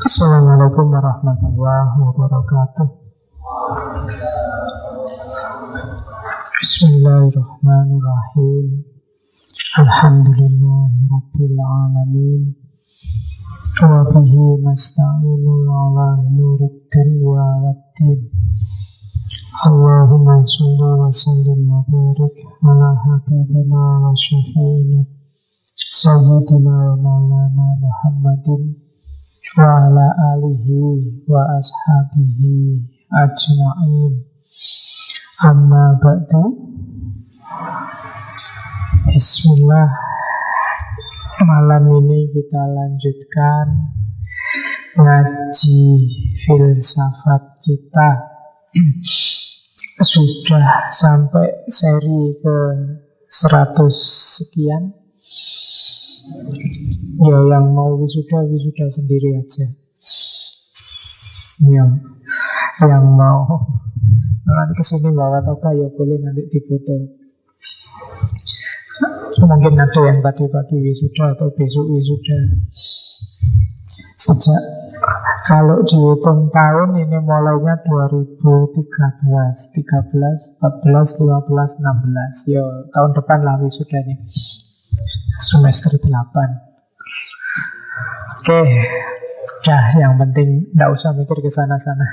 Assalamualaikum warahmatullahi wabarakatuh. Bismillahirrahmanirrahim. Alhamdulillahi rabbil alamin. Wa bihi nasta'inu ala umurid dunya waddin. Allahumma shalli wa sallim wa barik ala habibina wa syafi'ina sayyidina wa maulana Muhammadin wa ala alihi wa ashabihi ajma'in. Amma ba'du. Bismillah. Malam ini kita lanjutkan ngaji filsafat kita. Sudah sampai seri ke 100 sekian. Ya, yang mau wisuda sendiri aja. Ya, yang mau nanti kesini bawa toka ya boleh, nanti difoto. Mungkin ada yang tadi pagi wisuda atau besok wisuda. Sejak kalau dihitung tahun ini mulainya 2013, 13, 14, 15, 16. Ya, tahun depan lah wisudanya. Semester 8. Oke, udah, yang penting tidak usah mikir ke sana-sana.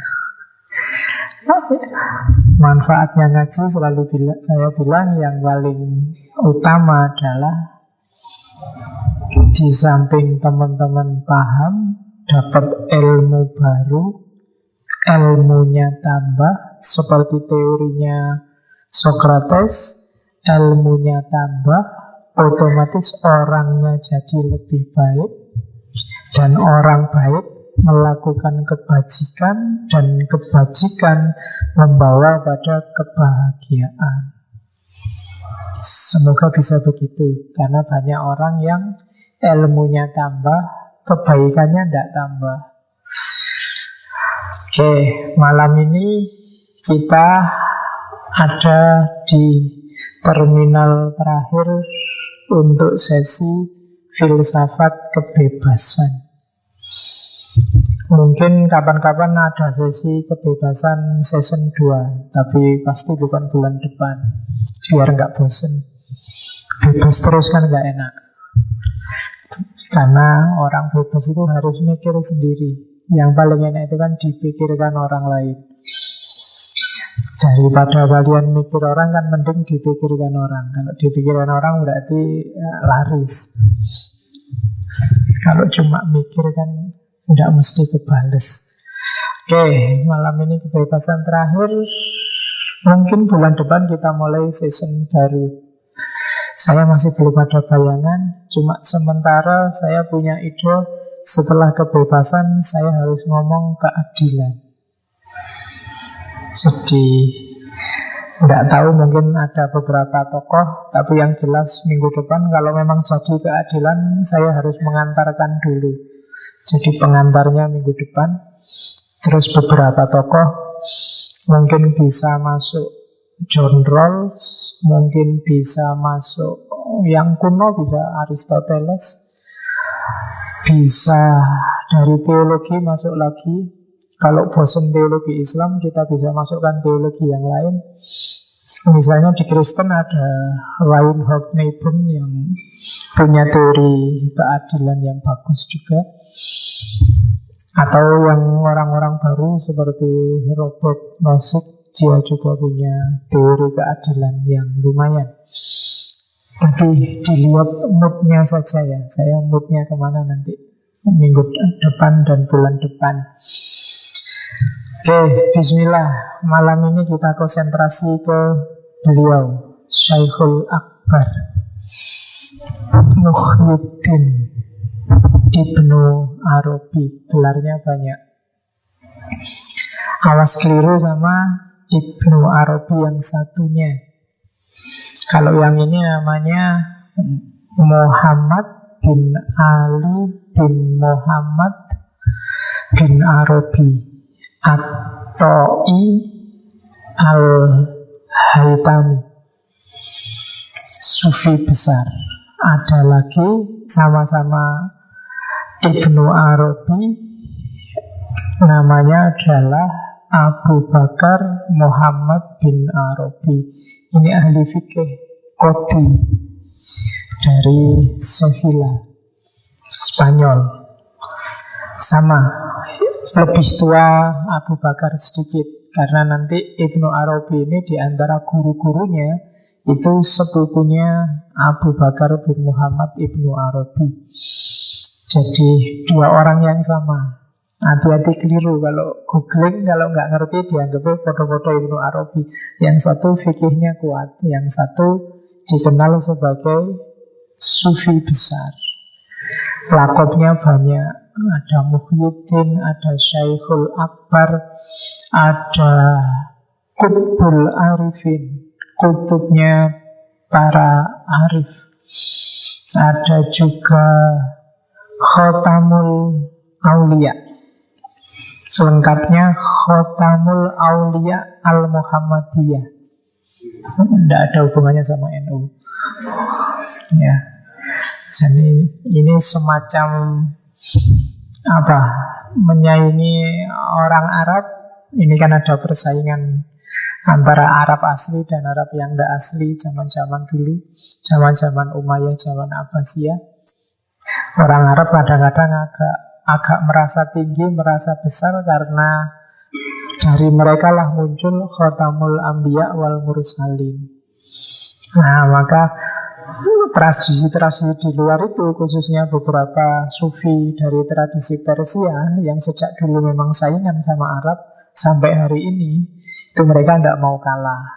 Manfaatnya ngaji selalu saya bilang yang paling utama adalah di samping teman-teman paham, dapat ilmu baru, ilmunya tambah, seperti teorinya Socrates, ilmunya tambah, otomatis orangnya jadi lebih baik, dan orang baik melakukan kebajikan, dan kebajikan membawa pada kebahagiaan. Semoga bisa begitu, karena banyak orang yang ilmunya tambah, kebaikannya tidak tambah. Oke, malam ini kita ada di terminal terakhir untuk sesi filsafat kebebasan. Mungkin kapan-kapan ada sesi kebebasan season 2, tapi pasti bukan bulan depan, biar nggak bosen. Bebas terus kan nggak enak, karena orang bebas itu harus mikir sendiri. Yang paling enak itu kan dipikirkan orang lain. Daripada kalian mikir orang, kan mending dipikirkan orang. Kalau dipikirkan orang berarti laris. Kalau cuma mikir kan tidak mesti kebales. Oke, malam ini kebebasan terakhir. Mungkin bulan depan kita mulai season baru. Saya masih belum ada bayangan. Cuma sementara saya punya ide, setelah kebebasan saya harus ngomong keadilan. Jadi tidak tahu, mungkin ada beberapa tokoh, tapi yang jelas minggu depan kalau memang jadi keadilan, saya harus mengantarkan dulu. Jadi pengantarnya minggu depan. Terus beberapa tokoh mungkin bisa masuk John Rawls, mungkin bisa masuk yang kuno, bisa Aristoteles, bisa dari teologi masuk lagi. Kalau bosan teologi Islam, kita bisa masukkan teologi yang lain. Misalnya di Kristen ada Reinhold Niebuhr yang punya teori keadilan yang bagus juga. Atau yang orang-orang baru seperti Robert Nozick, dia juga punya teori keadilan yang lumayan. Tapi dilihat moodnya saja ya. Saya moodnya kemana nanti minggu depan dan bulan depan. Oke, bismillah. Malam ini kita konsentrasi ke beliau, Syekhul Akbar Muhyiddin Ibnu Arabi. Gelarnya banyak. Awas keliru sama Ibnu Arabi yang satunya. Kalau yang ini namanya Muhammad bin Ali bin Muhammad bin Arabi At-Ta'i Al-Haytami, sufi besar. Ada lagi sama-sama Ibnu Arabi, Namanya adalah Abu Bakar Muhammad bin Arabi. Ini ahli fikih Qadhi dari Sevilla, Spanyol. Sama, lebih tua Abu Bakar sedikit, karena nanti Ibnu Arabi ini di antara guru-gurunya itu sepupunya Abu Bakar bin Muhammad Ibnu Arabi. Jadi dua orang yang sama. Hati-hati keliru kalau googling, kalau nggak ngerti dianggapnya foto-foto Ibnu Arabi. Yang satu fikihnya kuat, yang satu dikenal sebagai sufi besar. Lakopnya banyak, ada Muhyiddin, ada Syekhul Akbar, ada Qutbul Arifin, kutubnya para arif. Ada juga Khotamul Aulia. Selengkapnya Khotamul Aulia Al-Muhammadiyah. Tidak ada hubungannya sama NU. Ya. Jadi ini semacam apa? Menyaingi orang Arab. Ini kan ada persaingan antara Arab asli dan Arab yang tidak asli zaman-zaman dulu, zaman-zaman Umayyah, zaman Abbasiyah. Orang Arab kadang-kadang agak merasa tinggi, merasa besar karena dari mereka lah muncul Khotamul Anbiya wal Mursalin. Nah, maka tradisi-tradisi di luar itu, khususnya beberapa sufi dari tradisi Persia yang sejak dulu memang saingan sama Arab sampai hari ini, itu mereka tidak mau kalah.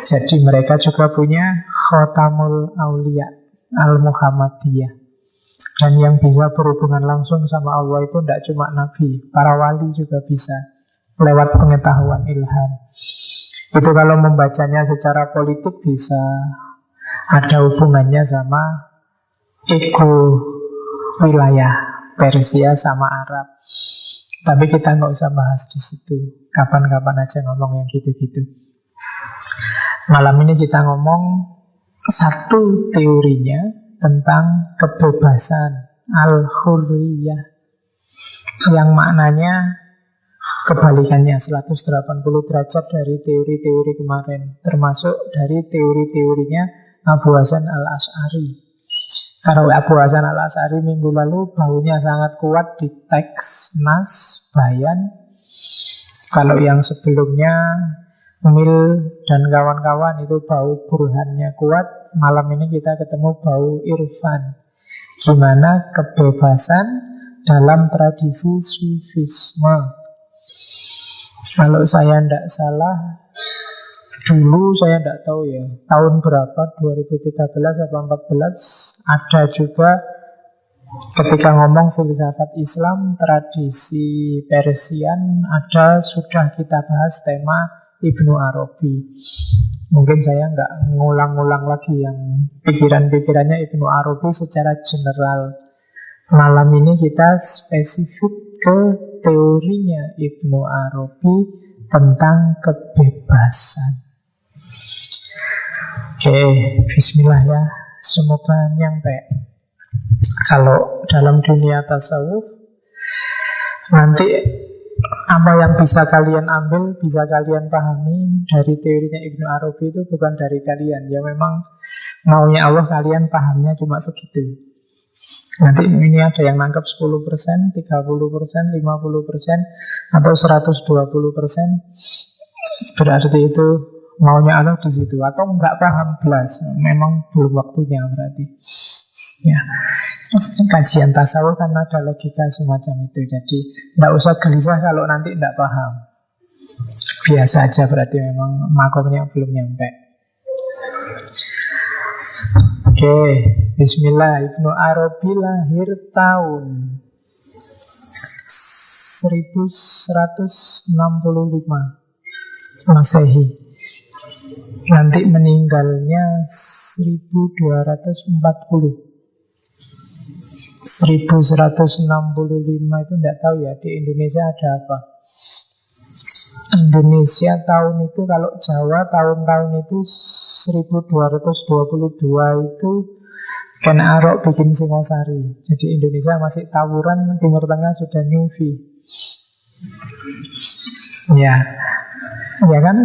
Jadi mereka juga punya Khotamul Aulia Al-Muhammadiyah. Dan yang bisa berhubungan langsung sama Allah itu tidak cuma Nabi, para wali juga bisa lewat pengetahuan ilham. Itu kalau membacanya secara politik bisa ada hubungannya sama ego wilayah Persia sama Arab. Tapi kita nggak usah bahas di situ. Kapan-kapan aja ngomong yang gitu-gitu. Malam ini kita ngomong satu teorinya tentang kebebasan al-hurriyah, yang maknanya kebalikannya 180 derajat dari teori-teori kemarin, termasuk dari teori-teorinya Abu Hasan al-Asy'ari. Kalau Abu Hasan al-Asy'ari minggu lalu baunya sangat kuat di teks, nas, bayan. Kalau yang sebelumnya Mil dan kawan-kawan itu bau burhannya kuat. Malam ini kita ketemu bau irfan. Gimana kebebasan dalam tradisi sufisme. Kalau saya tidak salah, dulu saya tidak tahu ya, tahun berapa, 2013 atau 2014, ada juga ketika ngomong filsafat Islam, tradisi Persian, ada sudah kita bahas tema Ibnu Arabi. Mungkin saya nggak ngulang-ngulang lagi yang pikiran-pikirannya Ibnu Arabi secara general. Malam ini kita spesifik ke teorinya Ibnu Arabi tentang kebebasan. Oke, bismillah ya. Semoga nyampe. Kalau dalam dunia tasawuf, nanti apa yang bisa kalian ambil, bisa kalian pahami dari teorinya Ibnu Arabi itu bukan dari kalian. Ya memang maunya Allah kalian pahamnya cuma segitu. Nanti ini ada yang nangkep 10%, 30%, 50%, atau 120%. Berarti itu maunya Allah di situ. Atau nggak paham belas, memang belum waktunya berarti. Ya, kajian tasawuf kan ada logika semacam itu. Jadi tidak usah gelisah kalau nanti tidak paham. Biasa aja, berarti memang makomnya belum nyampe. Oke, bismillah. Ibnu Arabi lahir tahun 1165 Masehi. Nanti meninggalnya 1240. 1165 itu tidak tahu ya di Indonesia ada apa. Indonesia tahun itu, kalau Jawa tahun-tahun itu 1222 itu Ken Arok bikin Singosari. Jadi Indonesia masih tawuran, Timur Tengah sudah nyufi. Ya, ya kan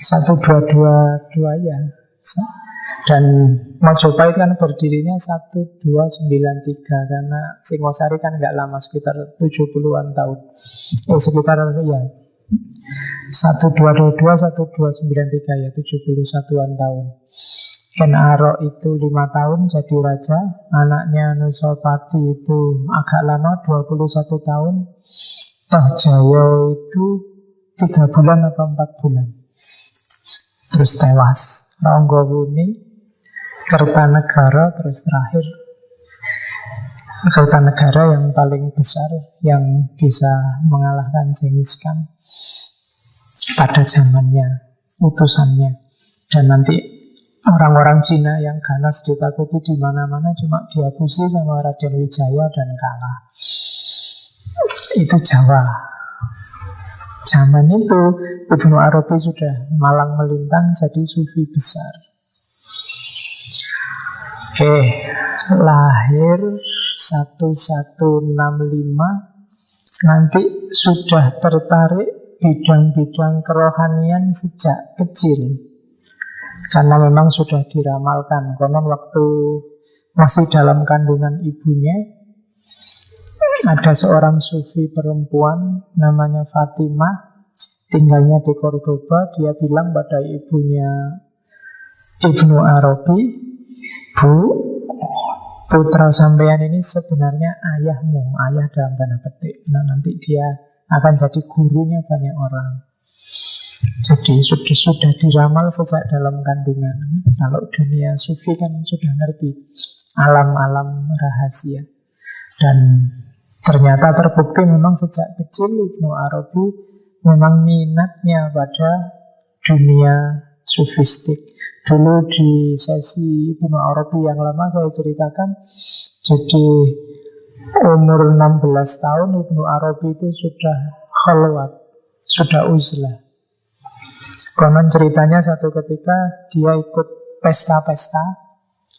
1222 ya. Dan Majapahit kan berdirinya 1293 karena Singosari kan nggak lama, sekitar 70-an tahun. Sekitar ya 1222 1293 ya 71-an tahun. Ken Arok itu 5 tahun jadi raja. Anaknya Nusapati itu agak lama 21 tahun. Tohjaya itu 3 bulan atau 4 bulan. Terus tewas. Ranggawuni, Kertanegara, terus terakhir Kertanegara yang paling besar yang bisa mengalahkan Genghis Khan pada zamannya, utusannya. Dan nanti orang-orang Cina yang ganas ditakuti di mana-mana cuma dihapusi sama Raden Wijaya dan kalah. Itu Jawa. Zaman itu Ibnu Arabi sudah malang melintang jadi sufi besar. Oke, lahir 1165, nanti sudah tertarik bidang-bidang kerohanian sejak kecil. Karena memang sudah diramalkan. Konon waktu masih dalam kandungan ibunya, ada seorang sufi perempuan namanya Fatimah, tinggalnya di Cordoba. Dia bilang pada ibunya Ibnu Arabi, "Bu, putra sampean ini sebenarnya ayahmu." Ayah dalam tanda petik. Nah, nanti dia akan jadi gurunya banyak orang. Jadi sudah diramal sejak dalam kandungan. Kalau dunia sufi kan sudah ngerti alam-alam rahasia. Dan ternyata terbukti memang sejak kecil Ibnu Arabi memang minatnya pada dunia sufistik. Dulu di sesi Ibnu Arabi yang lama saya ceritakan, jadi umur 16 tahun Ibnu Arabi itu sudah khalwat, sudah uzlah. Konon ceritanya satu ketika dia ikut pesta-pesta,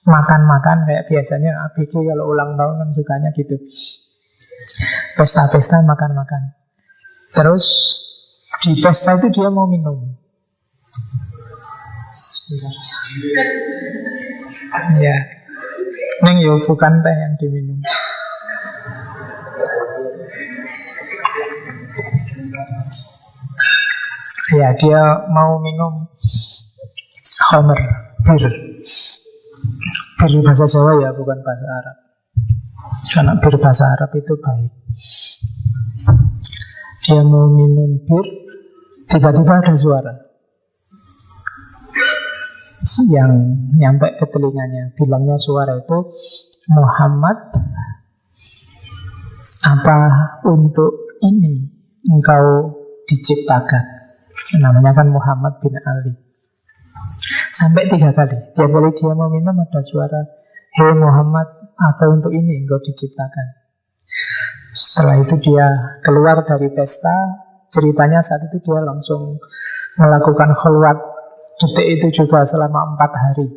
makan-makan kayak biasanya ABG kalau ulang tahun kan sukanya gitu. Pesta-pesta, makan-makan. Terus di pesta itu dia mau minum. Ya, neng yo bukan teh yang diminum. Ya, dia mau minum khamr, bir. Bir bahasa Jawa ya, bukan bahasa Arab. Karena bir bahasa Arab itu baik. Dia mau minum bir, tiba-tiba ada suara yang nyampe ke telinganya. Bilangnya suara itu, "Muhammad, apa untuk ini engkau diciptakan?" Namanya kan Muhammad bin Ali. Sampai 3 kali. Tiap kali dia mau minum ada suara, "Hei Muhammad, apa untuk ini engkau diciptakan?" Setelah itu dia keluar dari pesta. Ceritanya saat itu dia langsung melakukan khalwat. Detik itu juga selama 4 hari.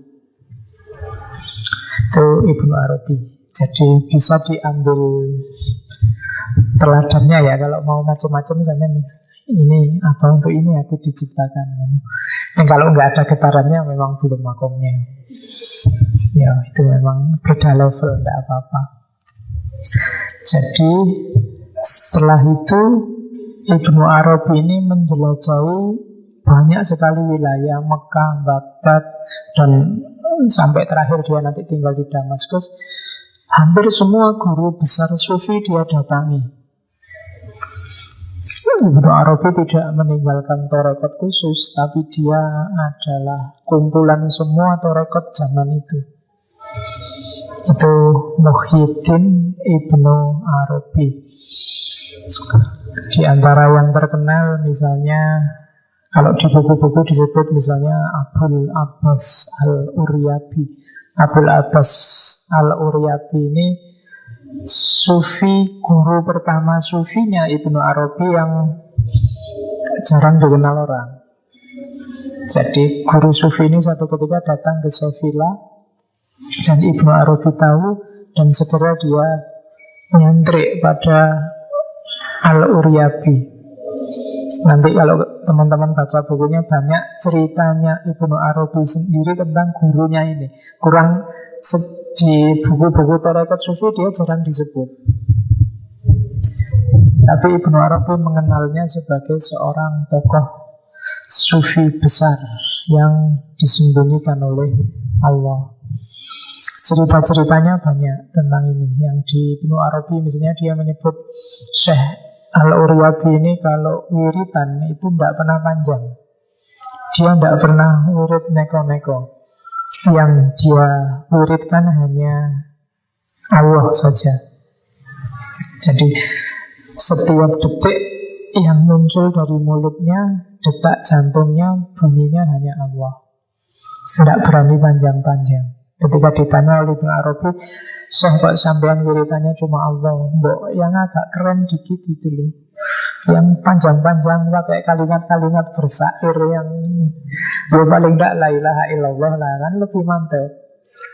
Itu Ibnu Arabi. Jadi bisa diambil teladannya ya. Kalau mau macam-macam sama nih, ini apa untuk ini aku diciptakan. Dan kalau nggak ada getarannya memang belum makomnya. Ya itu memang beda level, nggak apa-apa. Jadi setelah itu Ibnu Arabi ini menjelajahi banyak sekali wilayah Mekah, Baghdad, dan sampai terakhir dia nanti tinggal di Damaskus. Hampir semua guru besar sufi dia datangi. Ibnu Arabi tidak meninggalkan torekot khusus, tapi dia adalah kumpulan semua torekot zaman itu. Itu Muhyiddin Ibnu Arabi. Di antara yang terkenal misalnya, kalau di buku-buku disebut misalnya Abul Abbas Al-Uryabi. Abul Abbas Al-Uryabi ini sufi, guru pertama sufinya Ibnu Arabi yang jarang dikenal orang. Jadi guru sufi ini satu ketika datang ke Sevilla, Dan Ibnu Arabi tahu, dan segera dia nyantrik pada Al-Uryabi. Nanti kalau teman-teman baca bukunya, banyak ceritanya Ibnu Arabi sendiri tentang gurunya ini. Kurang di buku-buku tarekat sufi dia jarang disebut. Tapi Ibnu Arabi mengenalnya sebagai seorang tokoh sufi besar yang disembunyikan oleh Allah. Cerita-ceritanya banyak tentang ini. Yang di Ibnu Arabi misalnya dia menyebut Syekh Al-Uryabi ini kalau wiritan itu tidak pernah panjang. Dia tidak pernah wirid neko-neko. Yang dia wiridkan hanya Allah saja. Jadi setiap detik yang muncul dari mulutnya, detak jantungnya, bunyinya hanya Allah. Tidak berani panjang-panjang. Ketika ditanya oleh Ibnu Arabi, Syekh kok sampean wiritannya cuma Allah, mbok yang agak keren dikit itu loh, yang panjang-panjang pakai kalimat-kalimat bersair yang ya paling tidak la ilaha illallah lah, kan lebih mantap.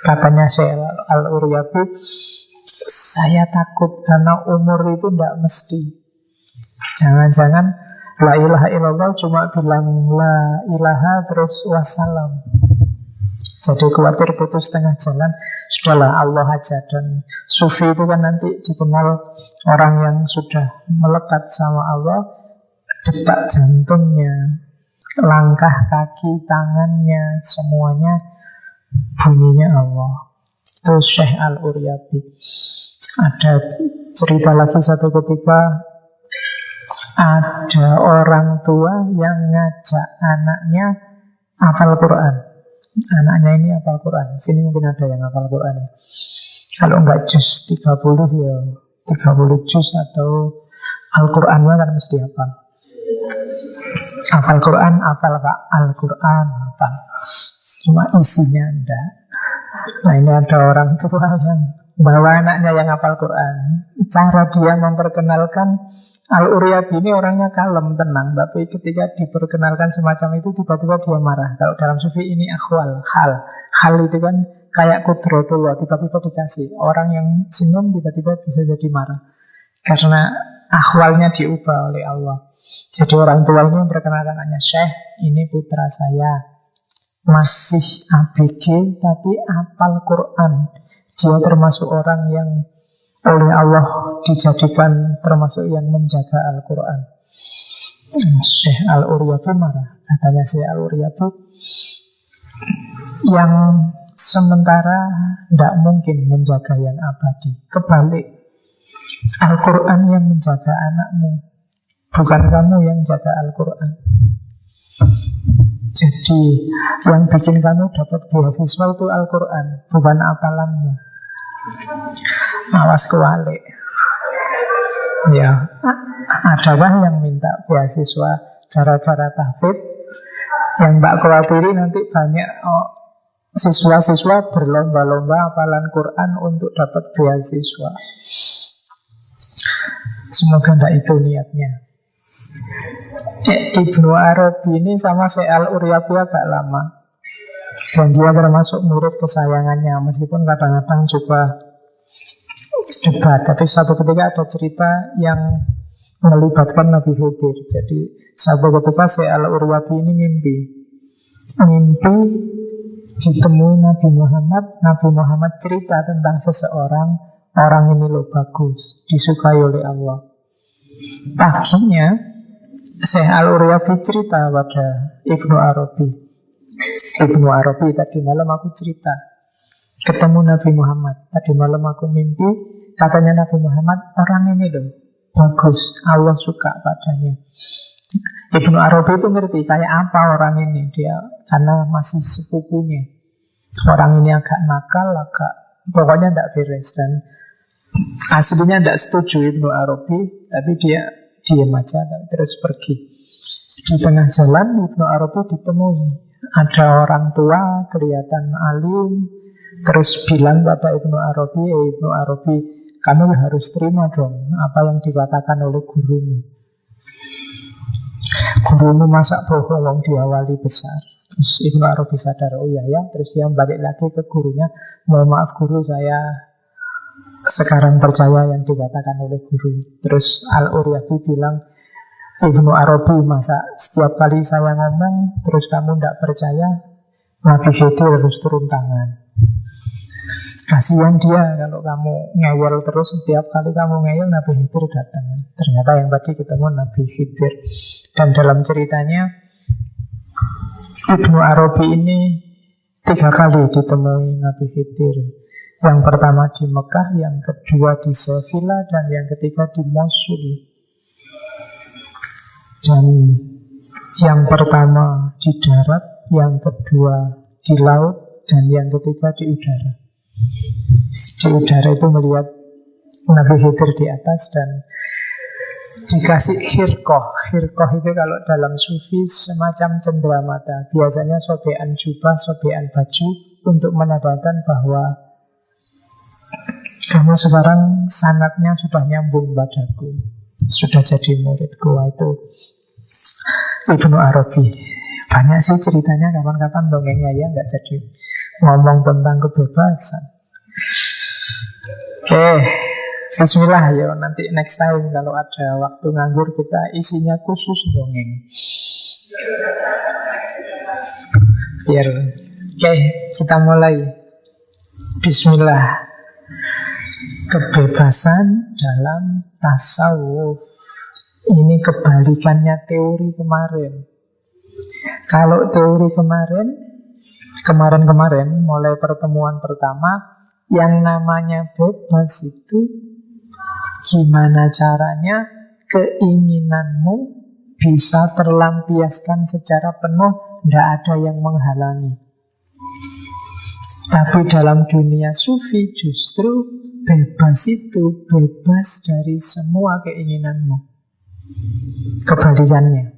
Katanya Syekh Al-Uryabi, saya takut karena umur itu tidak mesti. Jangan-jangan la ilaha illallah cuma bilang la ilaha terus wassalam. Jadi khawatir putus tengah jalan, sudahlah Allah aja. Dan sufi itu kan nanti dikenal orang yang sudah melekat sama Allah, detak jantungnya, langkah kaki, tangannya, semuanya bunyinya Allah. Itu Syekh Al-Uryabi. Ada cerita lagi satu ketika ada orang tua yang ngajak anaknya hafal Quran. Anaknya ini hafal Quran. Sini mungkin ada yang hafal Quran ya. Kalau enggak juz 30 ya 30 juz atau Al-Qurannya kan mesti hafal. Hafal Quran, hafal Pak. Al-Quran, hafal. Cuma isinya enggak. Nah ini ada orang tua yang bawa anaknya yang hafal Quran. Cara dia memperkenalkan Al-Uryabi ini orangnya kalem, tenang. Tapi ketika diperkenalkan semacam itu, tiba-tiba dia marah. Kalau dalam sufi ini akhwal, hal. Hal itu kan kayak kudratullah, tiba-tiba dikasih. Orang yang senyum tiba-tiba bisa jadi marah. Karena akhwalnya diubah oleh Allah. Jadi orang tua ini memperkenalkan anaknya, Syekh, ini putra saya. Masih ABG, tapi hafal Quran. Dia termasuk orang yang oleh Allah dijadikan termasuk yang menjaga Al-Quran. Syekh Al-Uryabi marah. Katanya Syekh Al-Uryabi, yang sementara tidak mungkin menjaga yang abadi. Kebalik, Al-Quran yang menjaga anakmu, bukan kamu yang jaga Al-Quran. Jadi yang bikin kamu dapat beasiswa itu Al-Quran, bukan apalanmu. Awas kewalik. Ya, adakah yang minta beasiswa gara-gara tahfidz? Yang mbak khawatiri nanti banyak siswa-siswa berlomba-lomba hafalan Quran untuk dapat beasiswa. Semoga tidak itu niatnya. Ibnu Arabi ini sama Syekh Al-Uryabi agak lama. Dan dia termasuk murid kesayangannya, meskipun kadang-kadang juga debat. Tapi satu ketika ada cerita yang melibatkan Nabi Khidir. Jadi satu ketika Syekh Al-Uryabi ini mimpi ditemui Nabi Muhammad. Nabi Muhammad cerita tentang seseorang, orang ini loh bagus, disukai oleh Allah. Paginya Syekh Al-Uryabi cerita pada Ibnu Arabi, Ibnu Arabi, tadi malam aku cerita ketemu Nabi Muhammad. Tadi malam aku mimpi, katanya Nabi Muhammad, orang ini loh bagus, Allah suka padanya. Ibnu Arabi itu ngerti kayak apa orang ini. Dia karena masih sepupunya. Orang ini agak nakal, pokoknya tidak beres. Dan aslinya tidak setuju Ibnu Arabi, tapi dia diam aja, tapi terus pergi. Di tengah jalan Ibnu Arabi ditemui ada orang tua kelihatan alim, terus bilang pada Ibnu Arabi, Ibnu Arabi, kamu harus terima dong apa yang dikatakan oleh gurumu. Gurumu masa bohong, dia wali besar. Terus Ibnu Arabi sadar, oh iya ya. Terus dia balik lagi ke gurunya, mohon maaf guru, saya sekarang percaya yang dikatakan oleh guru. Terus Al-Uryabi bilang, Ibnu Arabi, masa setiap kali saya ngomong terus kamu tidak percaya? Nabi Khidir harus turun tangan. Kasihan dia kalau kamu ngeyel terus, setiap kali kamu ngeyel Nabi Khidir datang. Ternyata yang tadi ketemu Nabi Khidir. Dan dalam ceritanya Ibnu Arabi ini 3 kali ditemui Nabi Khidir. Yang pertama di Mekah, yang kedua di Sevilla, dan yang ketiga di Mosul. Dan yang pertama di darat, yang kedua di laut, dan yang ketiga di udara. Di udara itu melihat Nabi Khidir di atas dan dikasih khirqoh. Khirqoh itu kalau dalam sufi semacam cenderamata. Biasanya sobekan jubah, sobekan baju untuk menandakan bahwa kamu sekarang sanatnya sudah nyambung padaku, sudah jadi muridku. Itu Ibnu Arabi. Banyak sih ceritanya, kapan-kapan dongengnya ya, nggak jadi ngomong tentang kebebasan. Oke, bismillah ya, nanti next time kalau ada waktu nganggur kita isinya khusus dongeng. Biar, oke, kita mulai. Bismillah. Kebebasan dalam tasawuf. Ini kebalikannya teori kemarin. Kalau teori kemarin mulai pertemuan pertama, yang namanya bebas itu gimana caranya keinginanmu bisa terlampiaskan secara penuh, tidak ada yang menghalangi. Tapi dalam dunia sufi justru bebas itu bebas dari semua keinginanmu. Kebalikannya.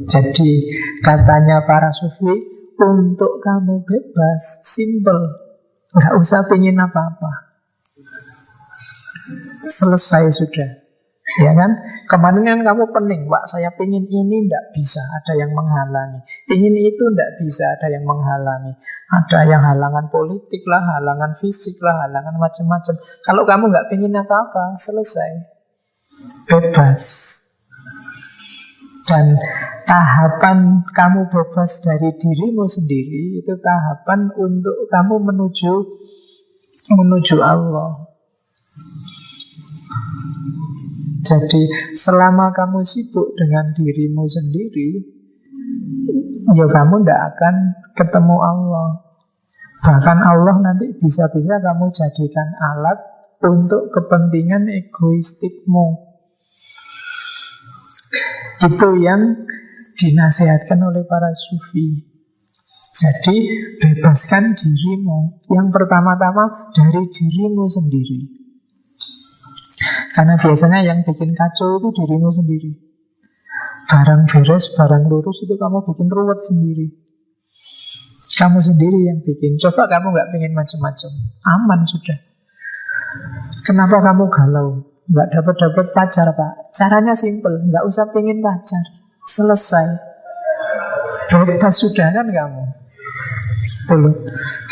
Jadi katanya para sufi, untuk kamu bebas, simple, nggak usah pengen apa-apa, selesai sudah. Ya kan? Kemarin kan kamu pening, Pak, saya pengen ini, tidak bisa, ada yang menghalangi. Ingin itu tidak bisa, ada yang menghalangi. Ada yang halangan politik lah, halangan fisik lah, halangan macam-macam. Kalau kamu nggak pengen apa-apa, selesai, bebas. Dan tahapan kamu bebas dari dirimu sendiri itu tahapan untuk kamu menuju Allah. Jadi selama kamu sibuk dengan dirimu sendiri, ya kamu tidak akan ketemu Allah. Bahkan Allah nanti bisa-bisa kamu jadikan alat untuk kepentingan egoistikmu. Itu yang dinasihatkan oleh para sufi. Jadi bebaskan dirimu. Yang pertama-tama dari dirimu sendiri. Karena biasanya yang bikin kacau itu dirimu sendiri. Barang beres, barang lurus itu kamu bikin ruwet sendiri. Kamu sendiri yang bikin. Coba kamu gak pengen macam-macam, aman sudah. Kenapa kamu galau? Nggak dapat pacar, Pak. Caranya simple, nggak usah pengen pacar, selesai, bebas sudah kan kamu. Tuh.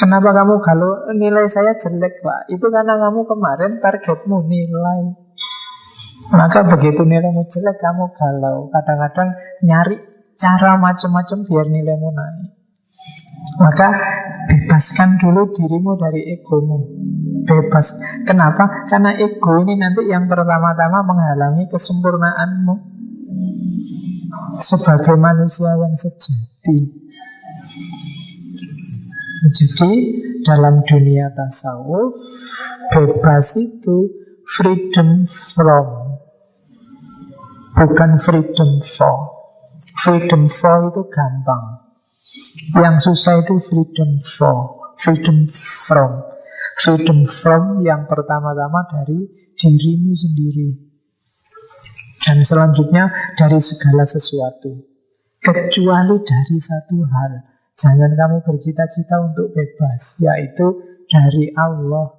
Kenapa kamu kalau nilai saya jelek, Pak? Itu karena kamu kemarin targetmu nilai. Maka begitu nilaimu jelek kamu galau. Kadang-kadang nyari cara macam-macam biar nilaimu naik. Maka bebaskan dulu dirimu dari egomu. Bebas. Kenapa? Karena ego ini nanti yang pertama-tama menghalangi kesempurnaanmu sebagai manusia yang sejati. Jadi dalam dunia tasawuf, bebas itu freedom from, bukan freedom for. Freedom for itu gampang. Yang susah itu freedom for, freedom from. Freedom from yang pertama-tama dari dirimu sendiri. Dan selanjutnya dari segala sesuatu. Kecuali dari satu hal. Jangan kamu bercita-cita untuk bebas, yaitu dari Allah.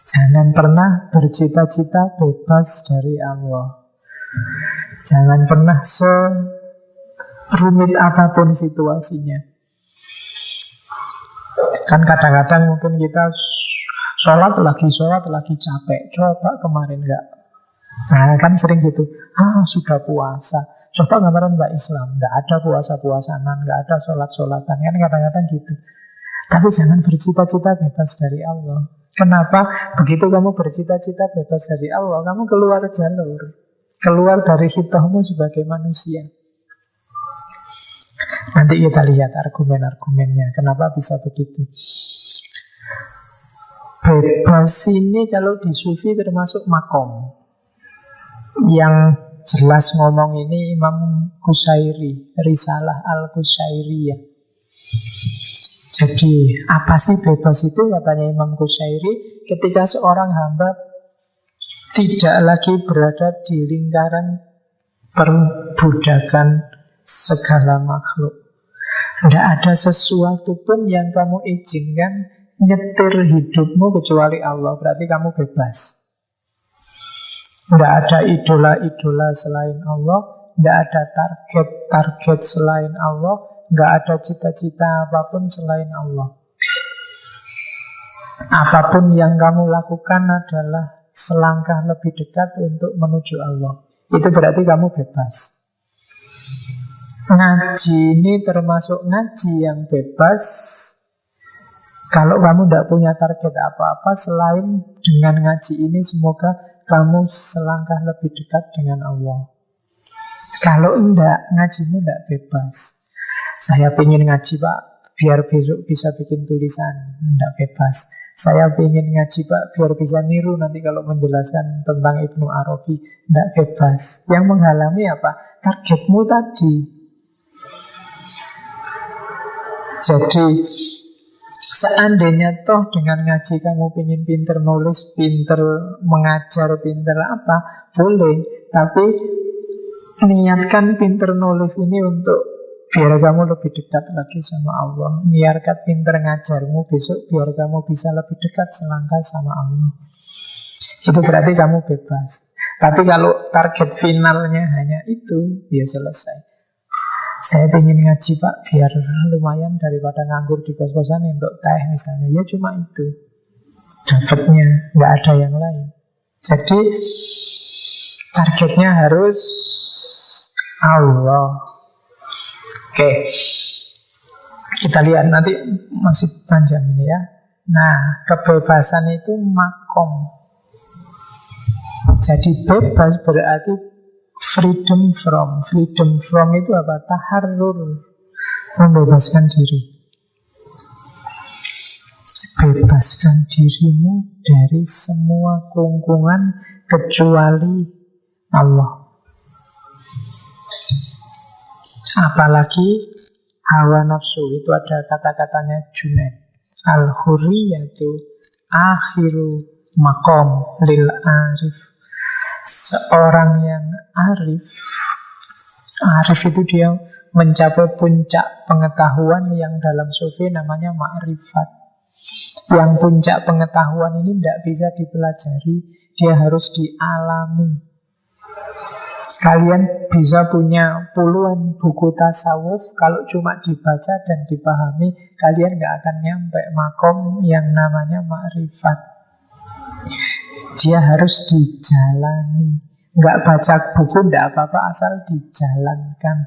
Jangan pernah bercita-cita bebas dari Allah. Jangan pernah Rumit apapun situasinya. Kan kadang-kadang mungkin kita sholat lagi capek. Coba kemarin enggak. Nah kan sering gitu. Sudah puasa. Coba kemarin enggak Islam. Enggak ada puasa-puasanan, enggak ada sholat-sholatan. Kan kadang-kadang gitu. Tapi jangan bercita-cita bebas dari Allah. Kenapa? Begitu kamu bercita-cita bebas dari Allah, kamu keluar jalur. Keluar dari hitohmu sebagai manusia. Nanti kita lihat argumen-argumennya. Kenapa bisa begitu? Bebas ini kalau di Sufi termasuk makom. Yang jelas ngomong ini Imam Qusairi, Risalah Al-Qusairiyah. Jadi apa sih bebas itu? Katanya Imam Qusairi, ketika seorang hamba tidak lagi berada di lingkaran perbudakan segala makhluk. Tidak ada sesuatu pun yang kamu izinkan nyetir hidupmu kecuali Allah. Berarti kamu bebas. Tidak ada idola-idola selain Allah. Tidak ada target-target selain Allah. Tidak ada cita-cita apapun selain Allah. Apapun yang kamu lakukan adalah selangkah lebih dekat untuk menuju Allah. Itu berarti kamu bebas. Ngaji ini termasuk ngaji yang bebas. Kalau kamu tidak punya target apa-apa selain dengan ngaji ini, semoga kamu selangkah lebih dekat dengan Allah. Kalau enggak, ngajimu enggak bebas. Saya pengen ngaji Pak, biar besok bisa bikin tulisan. Enggak bebas. Saya pengen ngaji Pak, biar bisa niru nanti kalau menjelaskan tentang Ibnu Arabi. Enggak bebas. Yang menghalangi apa? Targetmu tadi. Jadi seandainya toh dengan ngaji kamu pengen pinter nulis, pinter mengajar, pinter apa, boleh. Tapi niatkan pinter nulis ini untuk biar kamu lebih dekat lagi sama Allah. Niatkan pinter ngajarmu besok biar kamu bisa lebih dekat selangkah sama Allah. Itu berarti kamu bebas. Tapi kalau target finalnya hanya itu, ya selesai. Saya ingin ngaji Pak, biar lumayan daripada nganggur di kos-kosan untuk teh misalnya. Ya cuma itu dapatnya, nggak ada yang lain. Jadi targetnya harus Allah. Oke, kita lihat nanti masih panjang ini ya. Nah, kebebasan itu makom. Jadi bebas berarti freedom from. Freedom from itu apa? Taharrur, membebaskan diri. Bebaskan dirimu dari semua kungkungan kecuali Allah. Apalagi hawa nafsu. Itu ada kata-katanya Junaid. Al-hurriyatu akhiru makom lil arif. Seorang yang arif itu dia mencapai puncak pengetahuan yang dalam sufi namanya ma'rifat. Yang puncak pengetahuan ini tidak bisa dipelajari, dia harus dialami. Kalian bisa punya puluhan buku tasawuf, kalau cuma dibaca dan dipahami, kalian gak akan nyampe makom yang namanya ma'rifat. Dia harus dijalani. Nggak baca buku nggak apa-apa, asal dijalankan.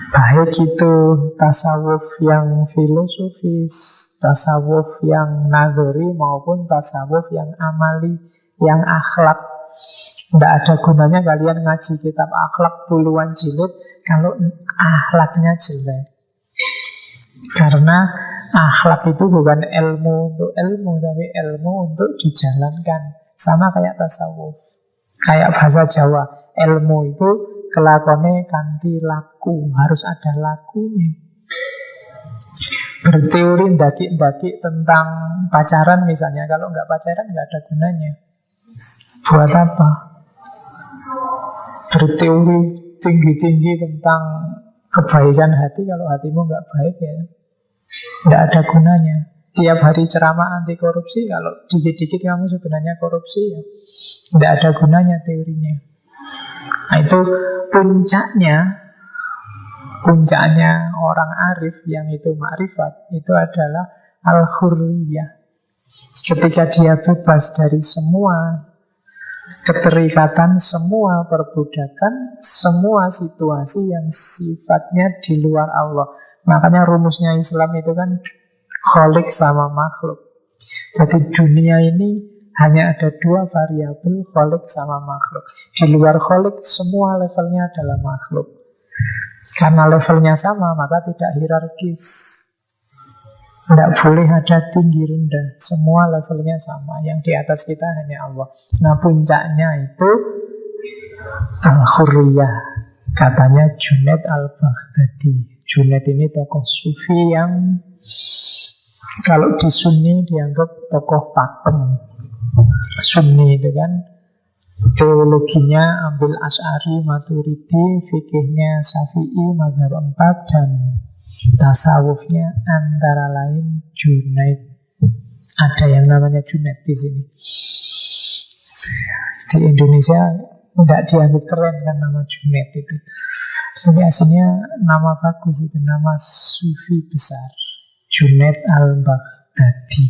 Baik itu tasawuf yang filosofis, tasawuf yang nagori, maupun tasawuf yang amali, yang akhlak. Nggak ada gunanya kalian ngaji kitab akhlak puluhan jilid kalau akhlaknya jelek. Karena akhlak itu bukan ilmu untuk ilmu, tapi ilmu untuk dijalankan. Sama kayak tasawuf, kayak bahasa Jawa, ilmu itu kelakone kanthi laku, harus ada lakunya. Berteori ndaki-ndaki tentang pacaran misalnya, kalau nggak pacaran nggak ada gunanya. Buat apa? Berteori tinggi-tinggi tentang kebaikan hati, kalau hatimu nggak baik ya tidak ada gunanya. Tiap hari ceramah anti korupsi, kalau dikit-dikit kamu sebenarnya korupsi ya tidak ada gunanya teorinya. Nah, itu puncaknya orang arif yang itu makrifat, itu adalah al-hurriyah. Ketika dia bebas dari semua keterikatan, semua perbudakan, semua situasi yang sifatnya di luar Allah. Makanya rumusnya Islam itu kan kholik sama makhluk. Jadi dunia ini hanya ada dua variabel, kholik sama makhluk. Di luar kholik semua levelnya adalah makhluk. Karena levelnya sama maka tidak hierarkis. Tidak boleh ada tinggi rendah. Semua levelnya sama. Yang di atas kita hanya Allah. Nah, puncaknya itu al-hurriyah. Katanya Junaid al-Baghdadi. Junaid ini tokoh sufi yang kalau di Sunni dianggap tokoh pakem. Sunni itu kan teologinya ambil Asy'ari, Maturidi, fikihnya Syafi'i, mazhab 4, dan tasawufnya antara lain Junaid. Ada yang namanya Junaid di sini. Di Indonesia tidak dianggap keren kan nama Junaid itu. Tapi aslinya nama bagus itu, nama sufi besar, Junaid al-Baghdadi.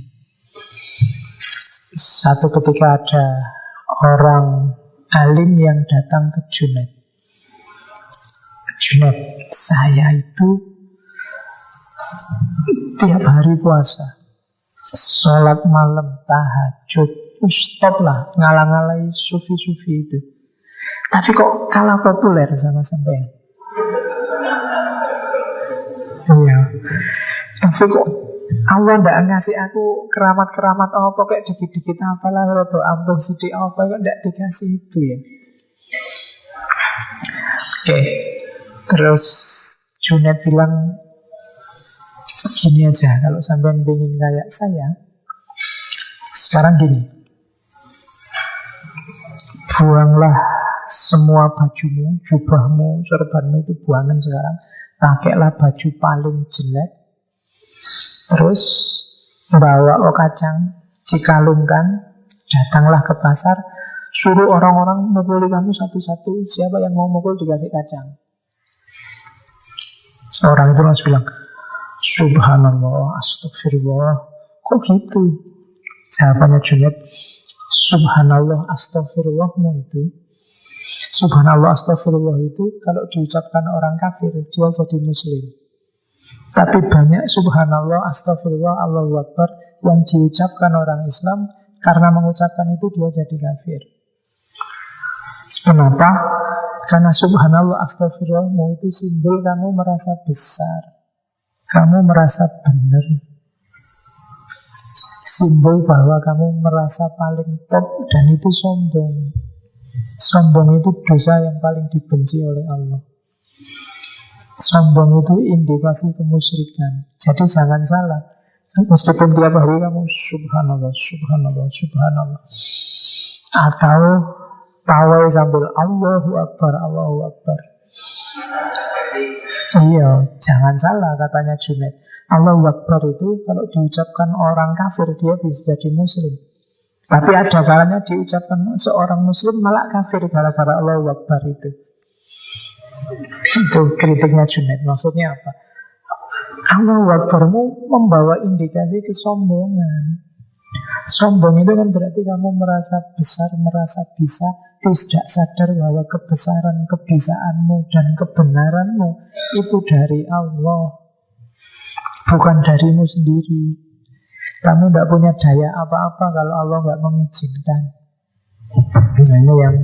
Satu ketika ada orang alim yang datang ke Junaid. Junaid, saya itu tiap hari puasa, sholat malam, tahajud, stop lah ngalang-ngalai sufi-sufi itu. Tapi kok kalah populer sama sampean? Iya. Tapi kok Allah ndak ngasih aku keramat-keramat apa, kayak dikit-dikit apalah, rodo ampuh sidik apa, kok ndak dikasih itu ya. Oke. Terus Junaid bilang gini aja, kalau sampean pengen kayak saya, sekarang gini, buanglah semua bajumu, jubahmu, sorbanmu itu buangan sekarang. Pakailah baju paling jelek. Terus bawa kacang, dikalungkan, datanglah ke pasar, suruh orang-orang mukuli kamu satu-satu. Siapa yang mau mukul dikasih kacang. Orang itu langsung bilang, Subhanallah, astagfirullah. Kok gitu? Jawabannya Junaid, Subhanallah, astagfirullahmu itu, Subhanallah, astagfirullah itu kalau diucapkan orang kafir, dia jadi muslim. Tapi banyak Subhanallah, astagfirullah, Allahu Akbar yang diucapkan orang Islam, karena mengucapkan itu dia jadi kafir. Kenapa? Karena Subhanallah, astagfirullahmu itu simbol kamu merasa besar, kamu merasa benar, simbol bahwa kamu merasa paling top, dan itu sombong. Sombong itu dosa yang paling dibenci oleh Allah. Sombong itu indikasi kemusyrikan. Jadi jangan salah, meskipun tiap hari kamu Subhanallah, Subhanallah, Subhanallah, atau pawai sambil Allahu Akbar, Allahu Akbar. Iya, jangan salah katanya Junaid. Allahu Akbar itu kalau diucapkan orang kafir dia bisa jadi muslim. Tapi ada kalanya diucapkan seorang muslim malah kafir gara-gara Allahu Akbar itu. Itu kritiknya Junaid. Maksudnya apa? Allahu Akbarmu membawa indikasi kesombongan. Sombong itu kan berarti kamu merasa besar, merasa bisa, tidak sadar bahwa kebesaran, kebisaanmu dan kebenaranmu itu dari Allah, bukan darimu sendiri. Kamu tidak punya daya apa-apa kalau Allah nggak mengizinkan. Nah, ini yang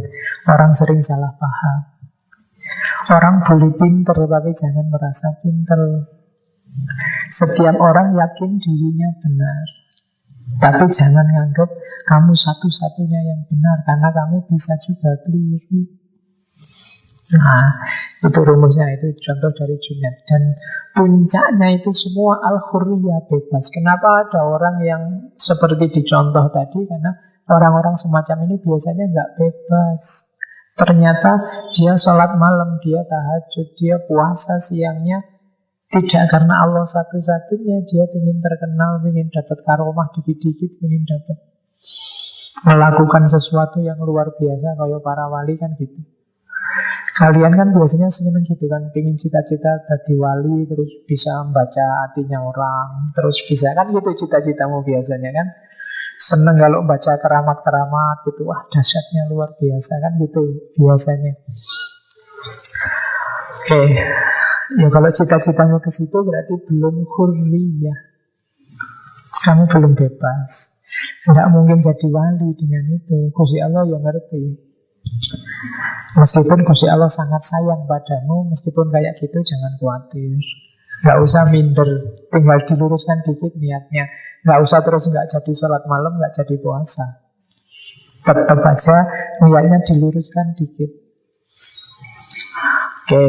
orang sering salah paham. Orang boleh pinter, tapi jangan merasa pinter. Setiap orang yakin dirinya benar, tapi jangan nganggap kamu satu-satunya yang benar, karena kamu bisa juga keliru. Nah, itu rumusnya, itu contoh dari Junaid. Dan puncaknya itu semua al-hurriyah, bebas. Kenapa ada orang yang seperti dicontoh tadi? Karena orang-orang semacam ini biasanya nggak bebas. Ternyata dia sholat malam, dia tahajud, dia puasa siangnya tidak karena Allah satu-satunya. Dia ingin terkenal, ingin dapat karomah dikit-dikit, ingin dapat melakukan sesuatu yang luar biasa kayak para wali kan gitu. Kalian kan biasanya seneng gitu kan, pengen cita-cita jadi wali, terus bisa membaca hatinya orang, terus bisa kan gitu cita-citamu biasanya kan. Seneng kalau baca keramat-keramat gitu, wah dahsyatnya luar biasa kan gitu biasanya. Oke, ya kalau cita-citamu ke situ berarti belum hurriyah. Kamu belum bebas. Tidak mungkin jadi wali dengan itu. Gusti Allah yang ngerti. Meskipun Gusti Allah sangat sayang padamu, meskipun kayak gitu jangan khawatir. Gak usah minder, tinggal diluruskan dikit niatnya. Gak usah terus gak jadi sholat malam, gak jadi puasa. Tetap aja niatnya diluruskan dikit. Oke.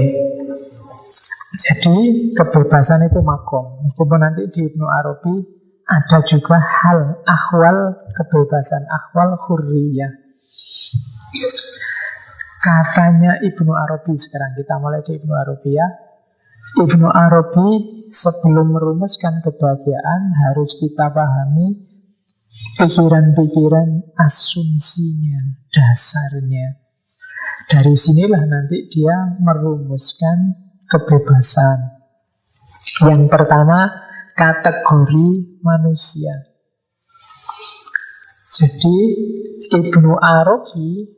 Jadi kebebasan itu makom. Meskipun nanti di Ibnu Arabi ada juga hal akhwal kebebasan, akhwal hurriyah. Katanya Ibnu Arabi, sekarang kita mulai di Ibnu Arabi ya. Ibnu Arabi sebelum merumuskan kebahagiaan harus kita pahami pikiran-pikiran asumsinya, dasarnya. Dari sinilah nanti dia merumuskan kebebasan. Yang pertama, kategori manusia. Jadi Ibnu Arabi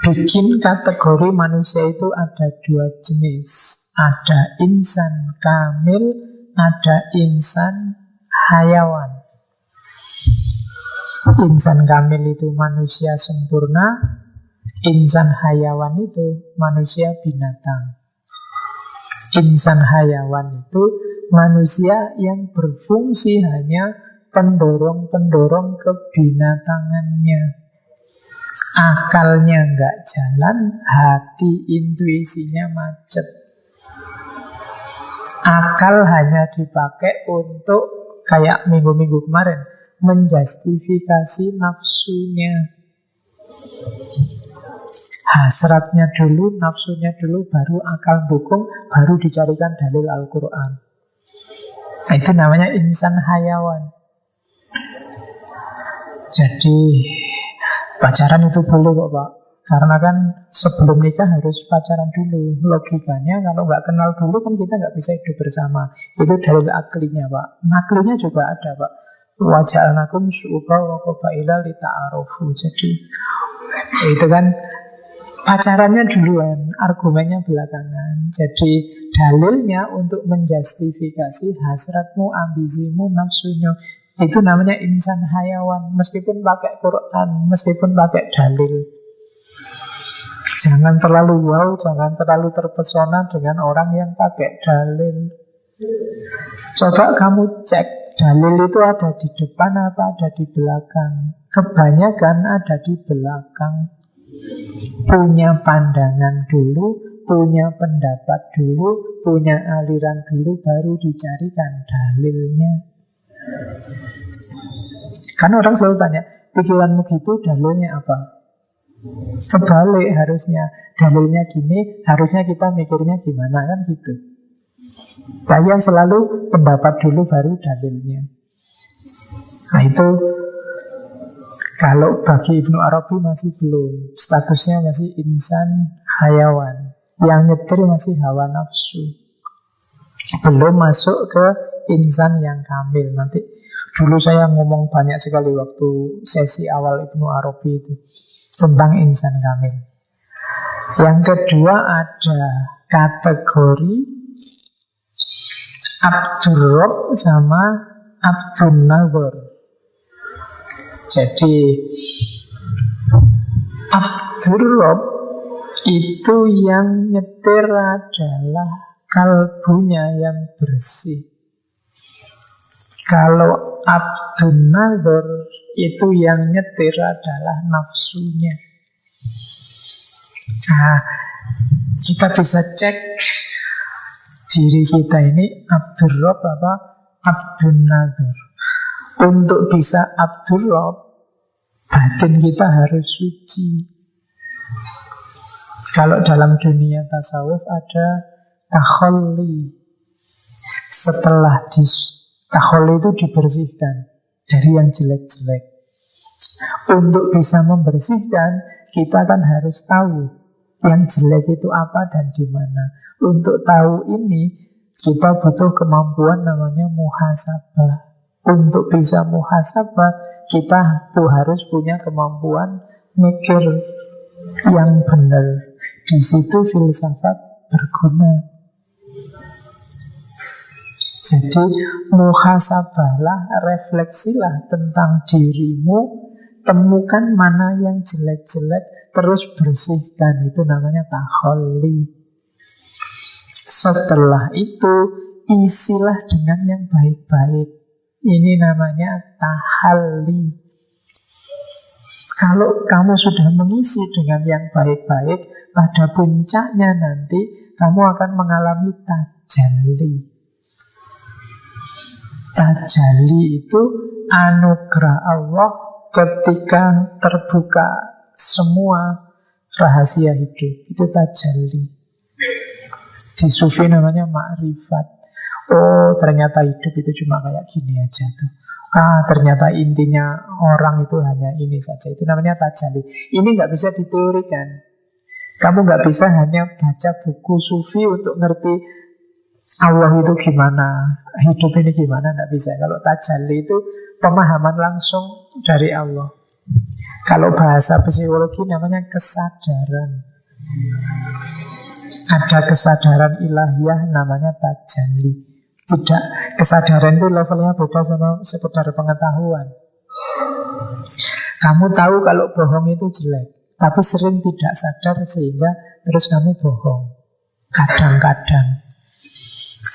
bikin kategori manusia itu ada dua jenis. Ada insan kamil, ada insan hayawan. Insan kamil itu manusia sempurna, insan hayawan itu manusia binatang. Insan hayawan itu manusia yang berfungsi hanya pendorong-pendorong kebinatangannya. Akalnya nggak jalan, hati intuisinya macet. Akal hanya dipakai untuk, kayak minggu-minggu kemarin, menjustifikasi nafsunya. Hasratnya dulu, nafsunya dulu, baru akal dukung, baru dicarikan dalil Al-Quran. Itu namanya insan hayawan. Jadi pacaran itu boleh kok Pak. Karena kan sebelum nikah harus pacaran dulu. Logikanya kalau nggak kenal dulu kan kita nggak bisa hidup bersama. Itu dalil aklinya Pak. Naklinya juga ada Pak. Waja'alnakum syu'uba wa qabaila lita'arufu. Jadi itu kan pacarannya duluan, argumennya belakangan. Jadi dalilnya untuk menjustifikasi hasratmu, ambisimu, nafsunya. Itu namanya insan hayawan. Meskipun pakai Quran, meskipun pakai dalil. Jangan terlalu wow, jangan terlalu terpesona dengan orang yang pakai dalil. Coba kamu cek, dalil itu ada di depan apa ada di belakang. Kebanyakan ada di belakang. Punya pandangan dulu, punya pendapat dulu, punya aliran dulu, baru dicarikan dalilnya. Kan orang selalu tanya, pikiranmu gitu, dalilnya apa? Kebalik harusnya. Dalilnya gini, harusnya kita mikirnya gimana, kan gitu. Saya selalu pendapat dulu, baru dalilnya. Nah itu, kalau bagi Ibnu Arabi masih belum. Statusnya masih insan hayawan. Yang nyetir masih hawa nafsu. Belum masuk ke insan yang kamil. Nanti dulu saya ngomong banyak sekali waktu sesi awal Ibnu Arabi itu tentang insan kamil. Yang kedua ada kategori Abdur Rabb sama Abdun Nazar. Jadi Abdur Rabb itu yang nyetir adalah kalbunya yang bersih. Kalau Abdun Nazar itu yang nyetir adalah nafsunya. Nah, kita bisa cek diri kita ini Abdur Rabb apa Abdun Nazar. Untuk bisa Abdur Rabb, batin kita harus suci. Kalau dalam dunia tasawuf ada takholli. Setelah takholli itu dibersihkan dari yang jelek-jelek. Untuk bisa membersihkan, kita kan harus tahu yang jelek itu apa dan di mana. Untuk tahu ini, kita butuh kemampuan namanya muhasabah. Untuk bisa muhasabah, kita harus punya kemampuan mikir yang benar. Di situ filsafat berguna. Jadi muhasabahlah, refleksilah tentang dirimu, temukan mana yang jelek-jelek, terus bersihkan. Itu namanya takholli. Setelah itu, isilah dengan yang baik-baik. Ini namanya tahalli. Kalau kamu sudah mengisi dengan yang baik-baik, pada puncaknya nanti kamu akan mengalami tajalli. Tajalli itu anugerah Allah ketika terbuka semua rahasia hidup. Itu tajalli. Di sufi namanya ma'rifat. Oh, ternyata hidup itu cuma kayak gini aja tuh. Ternyata intinya orang itu hanya ini saja. Itu namanya tajalli. Ini nggak bisa diteorikan. Kamu nggak bisa hanya baca buku sufi untuk ngerti Allah itu gimana, hidup ini gimana, nggak bisa. Kalau tajalli itu pemahaman langsung dari Allah. Kalau bahasa psikologi namanya kesadaran. Ada kesadaran ilahiyah namanya tajalli. Tidak, kesadaran itu levelnya beda sama sekedar pengetahuan. Kamu tahu kalau bohong itu jelek, tapi sering tidak sadar sehingga terus kamu bohong. Kadang-kadang,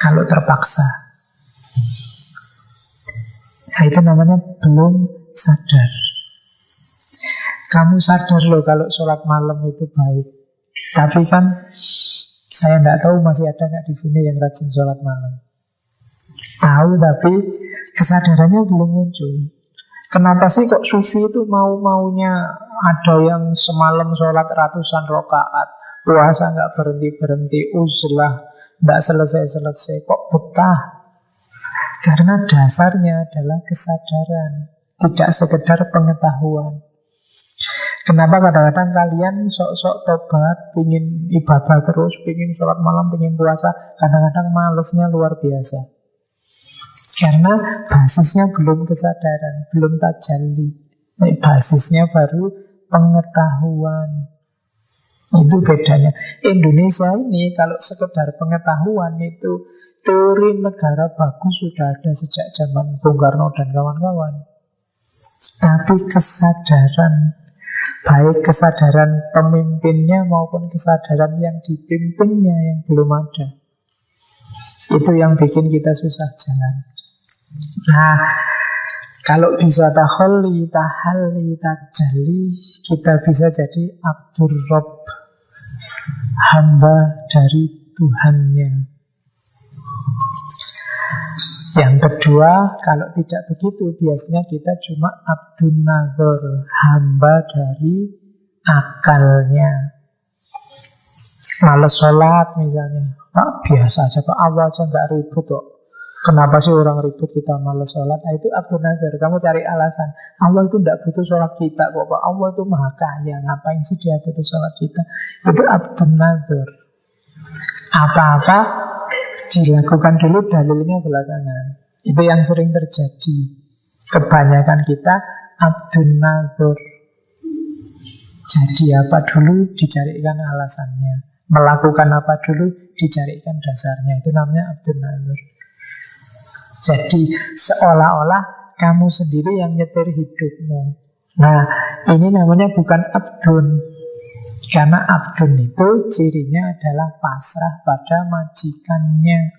kalau terpaksa. Nah, itu namanya belum sadar. Kamu sadar loh kalau sholat malam itu baik. Tapi kan saya tidak tahu masih ada nggak di sini yang rajin sholat malam. Tahu tapi kesadarannya belum muncul. Kenapa sih kok sufi itu mau-maunya ada yang semalam sholat ratusan rakaat, puasa nggak berhenti-berhenti, uzlah nggak selesai-selesai, kok betah? Karena dasarnya adalah kesadaran, tidak sekedar pengetahuan. Kenapa kadang-kadang kalian sok-sok tobat, pingin ibadah terus, pingin sholat malam, pingin puasa, kadang-kadang malesnya luar biasa. Karena basisnya belum kesadaran, belum tajalli. Basisnya baru pengetahuan. Itu bedanya. Indonesia ini kalau sekedar pengetahuan itu teori negara bagus sudah ada sejak zaman Bung Karno dan kawan-kawan. Tapi kesadaran, baik kesadaran pemimpinnya maupun kesadaran yang dipimpinnya yang belum ada. Itu yang bikin kita susah jalan. Nah, kalau bisa tahalli, tajalli, kita bisa jadi Abdur Rabb, hamba dari Tuhannya. Yang kedua, kalau tidak begitu, biasanya kita cuma Abdun Nazar, hamba dari akalnya. Males sholat misalnya, Pak biasa aja Pak, Allah aja nggak ribut kok. Kenapa sih orang ribut kita malas sholat? Nah, itu Abdul Nazar. Kamu cari alasan. Allah itu tidak butuh sholat kita kok Pak. Allah itu maha kaya. Ngapain sih dia butuh sholat kita? Itu Abdul Nazar. Apa-apa dilakukan dulu, dalilnya belakangan. Itu yang sering terjadi. Kebanyakan kita Abdul Nazar. Jadi apa dulu, dicarikan alasannya. Melakukan apa dulu, dicarikan dasarnya. Itu namanya Abdul Nazar. Jadi seolah-olah kamu sendiri yang nyetir hidupmu. Nah, ini namanya bukan abdun. Karena abdun itu cirinya adalah pasrah pada majikannya.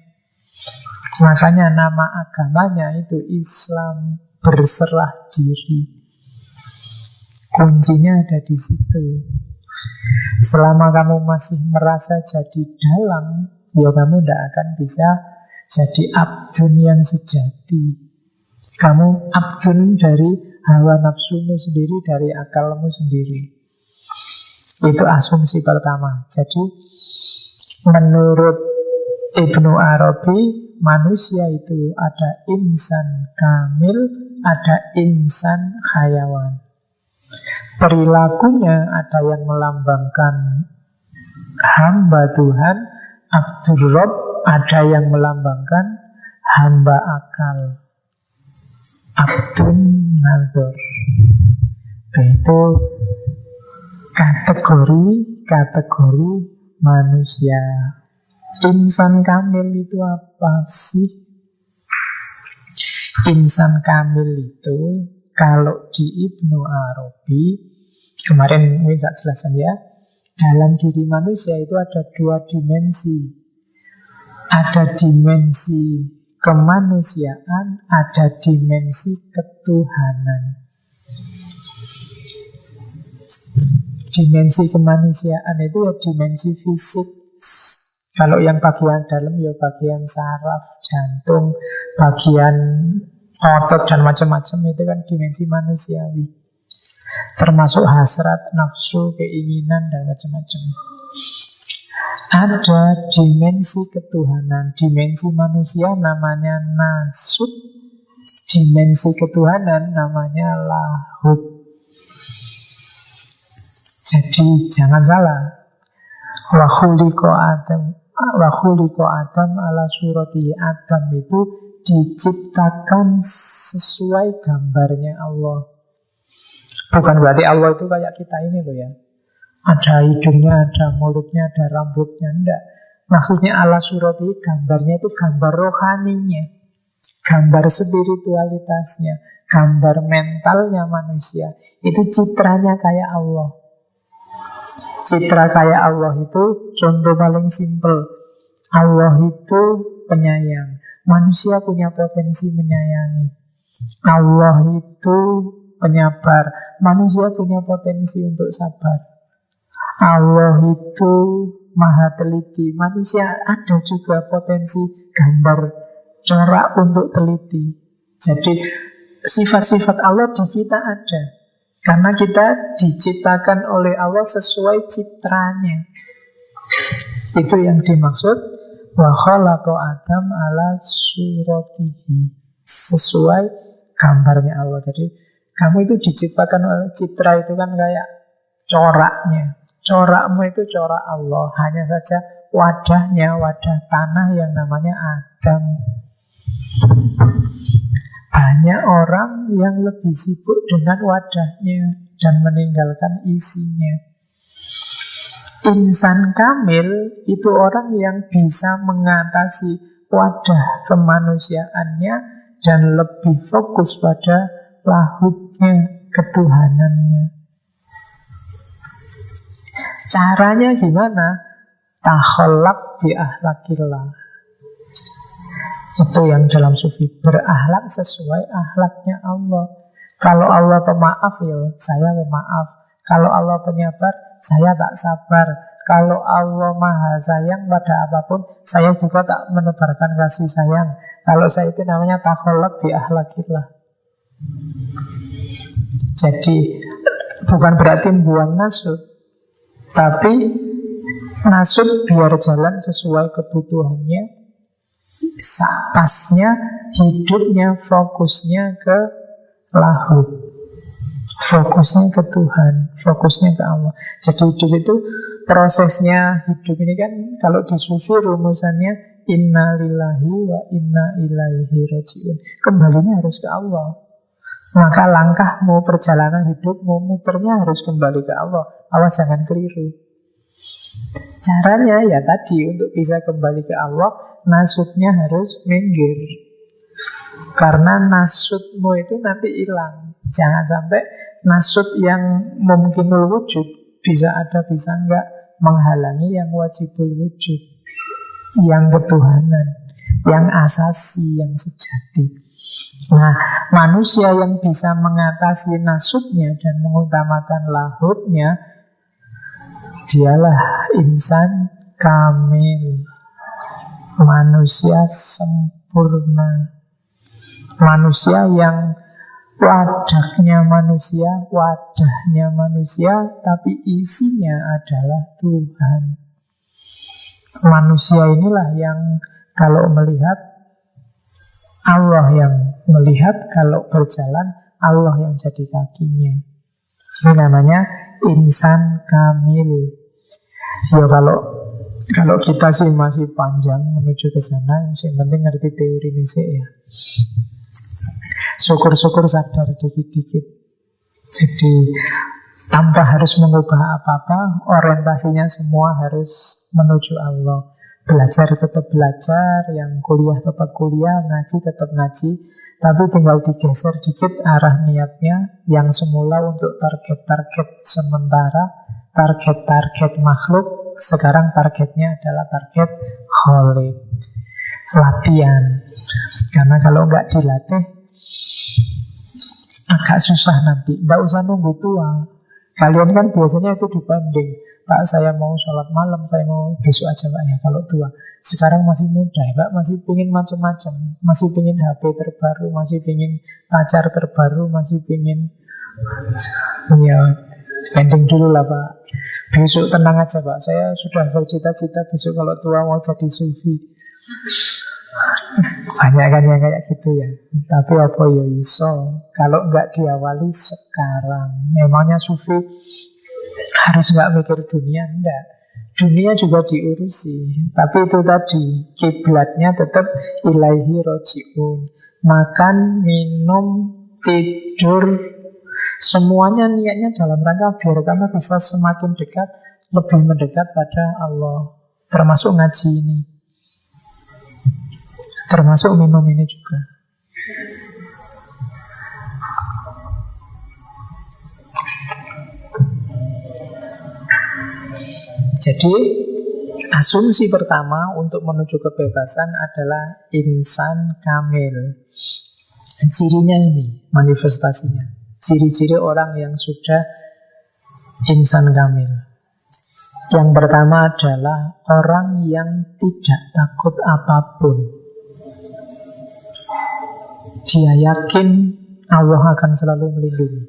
Makanya nama agamanya itu Islam, berserah diri. Kuncinya ada di situ. Selama kamu masih merasa jadi dalang, ya kamu tidak akan bisa jadi abdun yang sejati. Kamu abdun dari hawa nafsumu sendiri, dari akalmu sendiri. Itu asumsi pertama. Jadi menurut Ibnu Arabi, manusia itu ada insan kamil, ada insan hayawan. Perilakunya ada yang melambangkan hamba Tuhan, Abdur Rabb, ada yang melambangkan hamba akal, Abdun Nazar. Itu kategori manusia. Insan kamil itu apa sih? Insan kamil itu kalau di Ibnu Arabi, kemarin saya jelaskan ya, dalam diri manusia itu ada dua dimensi. Ada dimensi kemanusiaan, ada dimensi ketuhanan. Dimensi kemanusiaan itu ya dimensi fisik. Kalau yang bagian dalam ya bagian saraf, jantung, bagian otot dan macam-macam itu kan dimensi manusiawi. Termasuk hasrat, nafsu, keinginan dan macam-macam. Ada dimensi ketuhanan. Dimensi manusia namanya nasut. Dimensi ketuhanan namanya lahut. Jadi jangan salah. Wa khuliqa Adam ala surati Adam itu diciptakan sesuai gambarnya Allah. Bukan berarti Allah itu kayak kita ini loh ya. Ada hidungnya, ada mulutnya, ada rambutnya. Enggak. Maksudnya ala surati, gambarnya itu gambar rohaninya, gambar spiritualitasnya, gambar mentalnya manusia. Itu citranya kayak Allah. Citra kayak Allah itu contoh paling simpel. Allah itu penyayang. Manusia punya potensi menyayangi. Allah itu penyabar. Manusia punya potensi untuk sabar. Allah itu maha teliti. Manusia ada juga potensi gambar corak untuk teliti. Jadi sifat-sifat Allah di kita ada. Karena kita diciptakan oleh Allah sesuai citranya. Itu yang dimaksud wa khalaqa Adam ala suratihi, sesuai gambarnya Allah. Jadi kamu itu diciptakan oleh citra, itu kan kayak coraknya. Corakmu itu corak Allah. Hanya saja wadahnya, wadah tanah yang namanya Adam. Banyak orang yang lebih sibuk dengan wadahnya dan meninggalkan isinya. Insan kamil itu orang yang bisa mengatasi wadah kemanusiaannya dan lebih fokus pada lahutnya, ketuhanannya. Caranya gimana? Takholak bi ahlakillah. Itu yang dalam sufi, berakhlak sesuai akhlaknya Allah. Kalau Allah pemaaf, ya saya pemaaf. Kalau Allah penyabar, saya tak sabar. Kalau Allah maha sayang pada apapun, saya juga tak menebarkan kasih sayang. Kalau saya itu namanya takholak bi ahlakillah. Jadi bukan berarti buang nasut, tapi nasut biar jalan sesuai kebutuhannya. Pasnya hidupnya fokusnya ke lahut, fokusnya ke Tuhan, fokusnya ke Allah. Jadi hidup itu prosesnya, hidup ini kan kalau di sufi rumusannya inna lillahi wa inna ilaihi rajiun. Kembalinya harus ke Allah. Maka langkahmu, perjalanan hidupmu, muternya harus kembali ke Allah. Awas jangan keliru. Caranya ya tadi, untuk bisa kembali ke Allah, nasutnya harus minggir. Karena nasutmu itu nanti hilang. Jangan sampai nasut yang mungkinul wujud, bisa ada bisa enggak, menghalangi yang wajibul wujud, yang ketuhanan, yang asasi, yang sejati. Nah, manusia yang bisa mengatasi nasutnya dan mengutamakan lahutnya, dialah insan kamil, manusia sempurna, manusia yang wadahnya manusia, tapi isinya adalah Tuhan. Manusia inilah yang kalau melihat, Allah yang melihat, kalau berjalan, Allah yang jadi kakinya. Ini namanya insan kamil. Ya kalau kita sih masih panjang menuju ke sana, yang penting ngerti teori ini sih ya. Syukur-syukur sadar dikit-dikit. Jadi tanpa harus mengubah apa-apa, orientasinya semua harus menuju Allah. Belajar tetap belajar, yang kuliah tetap kuliah, ngaji tetap ngaji, tapi tinggal digeser dikit arah niatnya. Yang semula untuk target-target sementara, target-target makhluk, sekarang targetnya adalah target Khalik. Latihan. Karena kalau nggak dilatih agak susah nanti. Nggak usah nunggu tua. Kalian kan biasanya itu dibanding, Pak saya mau sholat malam, saya mau besok aja Pak ya kalau tua. Sekarang masih muda, Pak masih pingin macam-macam, masih pingin HP terbaru, masih pingin pacar terbaru, masih pingin, ya pending dulu lah Pak. Besok tenang aja Pak, saya sudah bercita-cita besok kalau tua mau jadi sufi. Banyak kan yang kayak gitu ya. Tapi apa ya iso kalau nggak diawali sekarang. Memangnya sufi harus nggak mikir dunia? Enggak. Dunia juga diurusi. Tapi itu tadi, kiblatnya tetap ilaihi roji'un. Makan, minum, tidur, semuanya niatnya dalam rangka biar kamu bisa semakin dekat, lebih mendekat pada Allah. Termasuk ngaji ini, termasuk minum ini juga. Jadi asumsi pertama untuk menuju kebebasan adalah insan kamil. Cirinya ini, manifestasinya. Ciri-ciri orang yang sudah insan kamil. Yang pertama adalah orang yang tidak takut apapun. Dia yakin Allah akan selalu melindungi.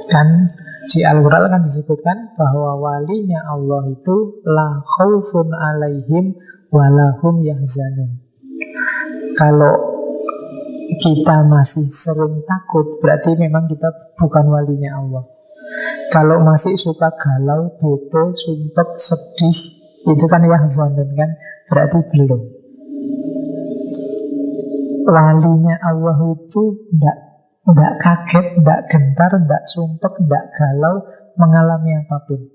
Kan di Al-Quran kan disebutkan bahwa walinya Allah itu la khaufun alaihim walahum yahzanun. Kalau kita masih sering takut, berarti memang kita bukan walinya Allah. Kalau masih suka galau, bete, sumpek, sedih, itu kan yahzanun kan, berarti belum. Walinya Allah itu tidak kaget, tidak gentar, tidak sumpek, tidak galau mengalami apapun.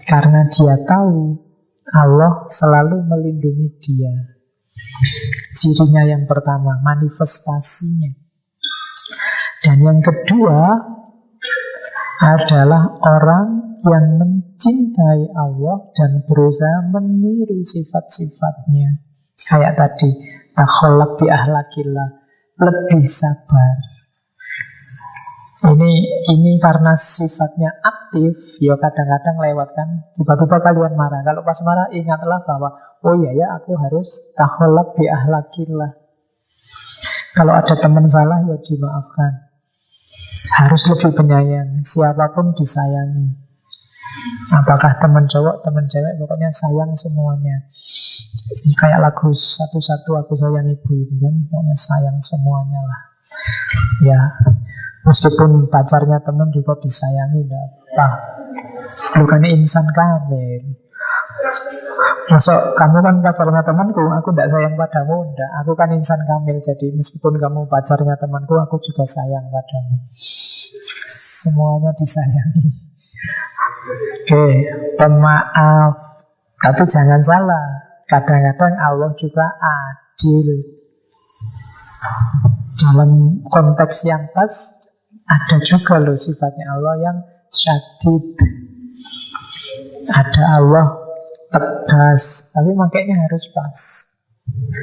Karena dia tahu Allah selalu melindungi dia. Cirinya yang pertama, manifestasinya. Dan yang kedua adalah orang yang mencintai Allah dan berusaha meniru sifat-sifatnya. Kayak tadi, takholak bi ahlakillah, lebih sabar. Ini karena sifatnya aktif, ya kadang-kadang lewat kan. Tiba-tiba kalian marah. Kalau pas marah ingatlah bahwa oh iya ya aku harus takholak bi ahlakillah. Kalau ada teman salah ya dimaafkan. Harus lebih penyayang. Siapapun disayangi. Apakah teman cowok, teman cewek, pokoknya sayang semuanya. Kayak lagu satu-satu aku sayang ibu itu kan, pokoknya sayang semuanya lah. Ya, meskipun pacarnya teman juga disayangi, tidak apa. Bukannya insan kamil. Masuk kamu kan pacarnya temanku, aku tidak sayang padamu, enggak. Aku kan insan kamil, jadi meskipun kamu pacarnya temanku, aku juga sayang padamu. Semuanya disayangi. Oke, pemaaf. Tapi jangan salah, kadang-kadang Allah juga adil. Dalam konteks yang pas, ada juga loh sifatnya Allah yang syadid. Ada Allah tegas, tapi makanya harus pas,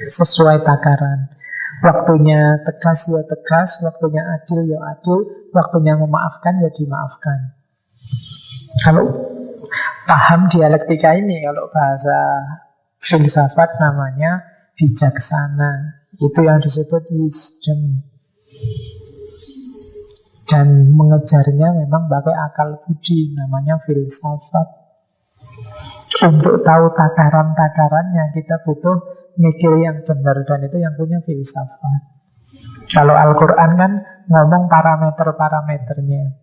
sesuai takaran. Waktunya tegas ya tegas, waktunya adil ya adil, waktunya memaafkan ya dimaafkan. Kalau paham dialektika ini, kalau bahasa filsafat namanya bijaksana. Itu yang disebut wisdom. Dan mengejarnya memang pakai akal budi, namanya filsafat. Untuk tahu takaran-takarannya kita butuh mikir yang benar, dan itu yang punya filsafat. Kalau Al-Quran kan ngomong parameter-parameternya.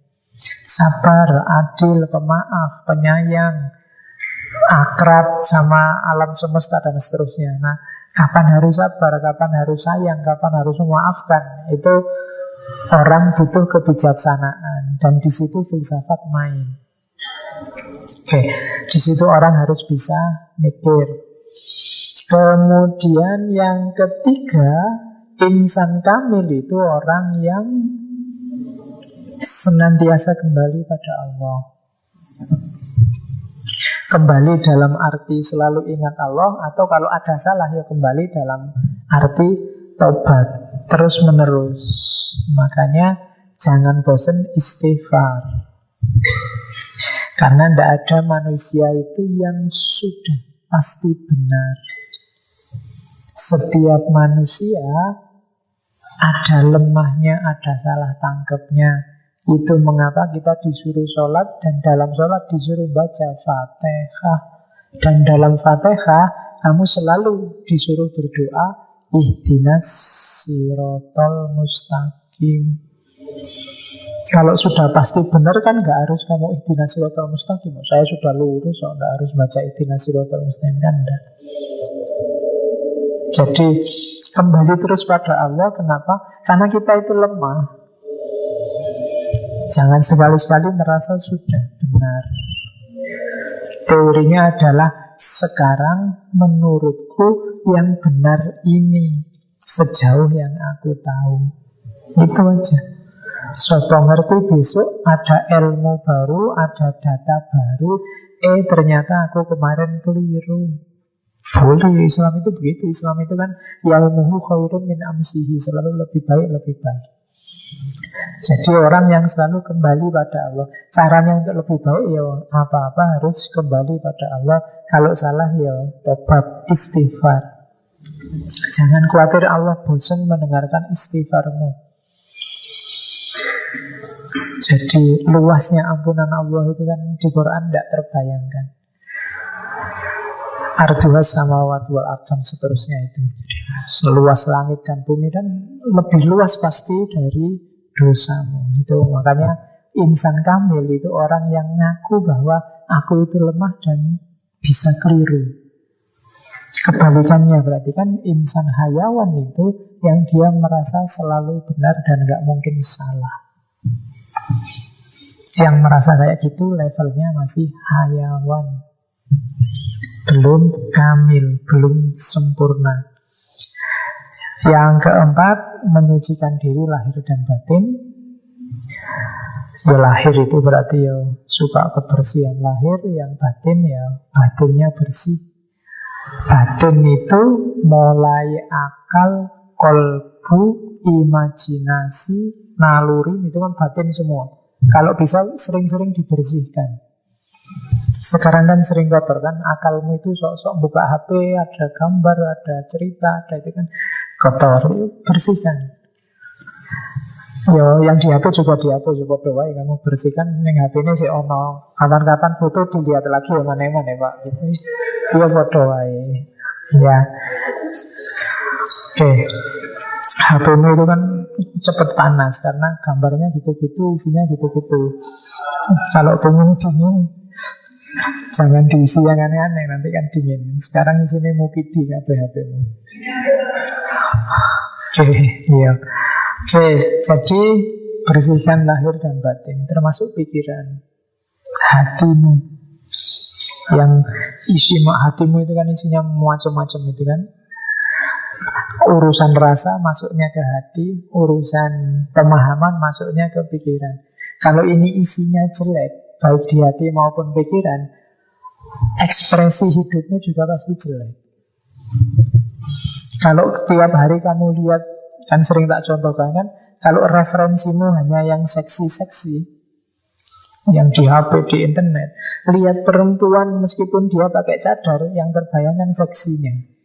sabar, adil, pemaaf, penyayang, akrab sama alam semesta dan seterusnya. Nah, kapan harus sabar, kapan harus sayang, kapan harus memaafkan, itu orang butuh kebijaksanaan, dan di situ filsafat main. Oke, di situ orang harus bisa mikir. Kemudian yang ketiga, insan kamil itu orang yang senantiasa kembali pada Allah. Kembali dalam arti selalu ingat Allah, atau kalau ada salah ya kembali dalam arti taubat terus menerus. Makanya jangan bosan istighfar. Karena tidak ada manusia itu yang sudah pasti benar. Setiap manusia ada lemahnya, ada salah tangkapnya. Itu mengapa kita disuruh sholat, dan dalam sholat disuruh baca Fatihah. Dan dalam Fatihah kamu selalu disuruh berdoa, ihdinas sirotol mustaqim. Kalau sudah pasti benar kan nggak harus kamu ihdinas sirotol mustaqim. Saya sudah lurus, so nggak harus baca ihdinas sirotol mustaqim, kan enggak. Jadi kembali terus pada Allah. Kenapa? Karena kita itu lemah. Jangan sekali-sekali merasa sudah benar. Teorinya adalah sekarang menurutku yang benar ini, sejauh yang aku tahu. Itu aja. Soto ngerti besok ada ilmu baru, ada data baru. Ternyata aku kemarin keliru. Boleh, Islam itu begitu. Islam itu kan yaumuhu khairun min amsihi, selalu lebih baik, lebih baik. Jadi orang yang selalu kembali pada Allah, caranya untuk lebih baik ya apa-apa harus kembali pada Allah. Kalau salah ya tobat, istighfar. Jangan khawatir Allah bosan mendengarkan istighfarmu. Jadi luasnya ampunan Allah itu kan di Quran tidak terbayangkan. Arduhas samawati wal ardh dan seterusnya itu. Seluas langit dan bumi, dan lebih luas pasti dari dosamu. Itu makanya insan kamil itu orang yang ngaku bahwa aku itu lemah dan bisa keliru. Kebalikannya berarti kan insan hayawan itu yang dia merasa selalu benar dan gak mungkin salah. Yang merasa kayak gitu levelnya masih hayawan, belum kamil, belum sempurna. Yang keempat, menyucikan diri lahir dan batin. Ya lahir itu berarti ya suka kebersihan lahir, yang batin ya batinnya bersih. Batin itu mulai akal, kolbu, imajinasi, naluri, itu kan batin semua. Kalau bisa sering-sering dibersihkan. Sekarang kan sering kotor kan, akalmu itu sok-sok buka HP, ada gambar, ada cerita, ada itu kan kotor, bersihkan. Yo, yang di HP juga dihapus, coba doa kamu bersihkan. Yang HP ini si ono, kapan-kapan foto dilihat lagi ya mana-mana Pak, gitu. Dia foto ya. Oke. HP-mu itu kan cepat panas karena gambarnya gitu-gitu, isinya gitu-gitu. Kalau pengen dingin, jangan diisi yang aneh-aneh, nanti kan dingin. Sekarang isinya mukidi HP-mu. Oke, iya. Oke, jadi bersihkan lahir dan batin, termasuk pikiran, hatimu. Yang isi hatimu itu kan isinya macam-macam itu kan. Urusan rasa masuknya ke hati, urusan pemahaman masuknya ke pikiran. Kalau ini isinya jelek, baik di hati maupun pikiran, ekspresi hidupmu juga pasti jelek. Kalau tiap hari kamu lihat, kan sering tak contohkan kan, kalau referensimu hanya yang seksi-seksi, yang di HP, di internet, lihat perempuan meskipun dia pakai cadar, yang terbayangkan seksinya.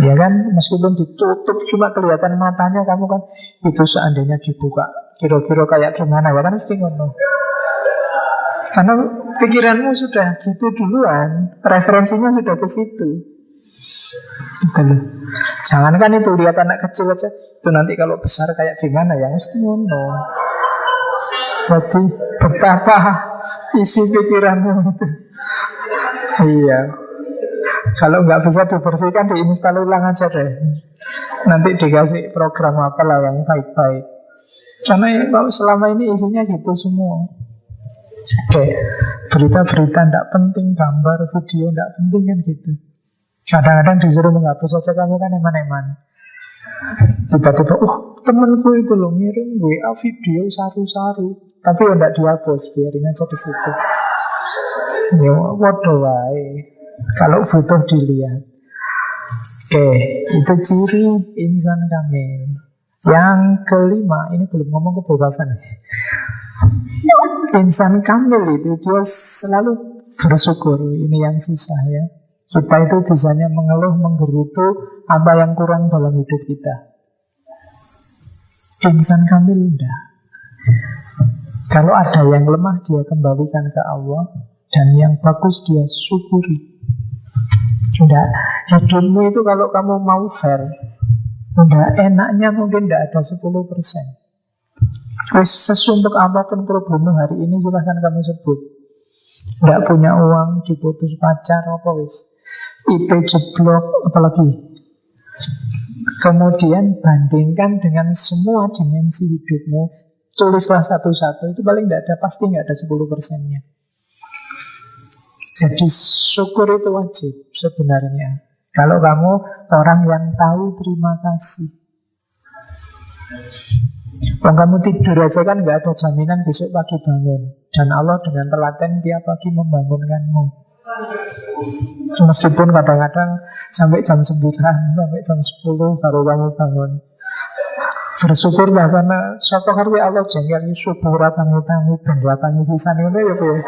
Ya kan, meskipun ditutup cuma kelihatan matanya, kamu kan itu seandainya dibuka kira-kira kayak gimana ya kan, mesti ngono. Karena pikiranmu sudah gitu duluan, referensinya sudah ke situ. Gitu. Jangankan itu lihat anak kecil aja, itu nanti kalau besar kayak gimana ya, mesti ngono. Jadi betapa isi pikiranmu itu. Iya. Kalau nggak bisa dibersihkan, diinstal ulang aja deh. Nanti dikasih program apalah yang baik-baik. Karena kalau selama ini isinya gitu semua. Oke, berita-berita tidak penting, gambar, video tidak penting kan gitu. Kadang-kadang disuruh menghapus saja, kamu kan eman-eman. Tiba-tiba, temanku itu loh ngirim WA video saru-saru, tapi tidak dihapus, biarin aja di situ. Ya, waduh wae. Kalau butuh dilihat. Oke, itu ciri insan kamil. Yang kelima, ini belum ngomong kebebasan. Insan kamil itu dia selalu bersyukur. Ini yang susah ya. Kita itu bisanya mengeluh, menggerutu apa yang kurang dalam hidup kita. Insan kamil enggak. Kalau ada yang lemah, dia kembalikan ke Allah. Dan yang bagus dia syukuri. Enggak, hidupmu itu kalau kamu mau fair, enggak, enaknya mungkin enggak ada 10%. Wes sesuntuk apapun problemmu hari ini silahkan kamu sebut. Enggak punya uang, diputus pacar, apa wes, IP jeblok, apalagi. Kemudian bandingkan dengan semua dimensi hidupmu, tulislah satu-satu, itu paling enggak ada, pasti enggak ada 10%-nya. Jadi syukur itu wajib sebenarnya. Kalau kamu orang yang tahu terima kasih. Kalau kamu tidur aja kan nggak ada jaminan besok pagi bangun. Dan Allah dengan telaten tiap pagi membangunkanmu. Meskipun kadang-kadang sampai jam 9, sampai jam 10 baru kamu bangun. Bersyukurlah karena suatu hari Allah jengkel subuh ratangi-tangi ben ratangi sisan itu ya Bu.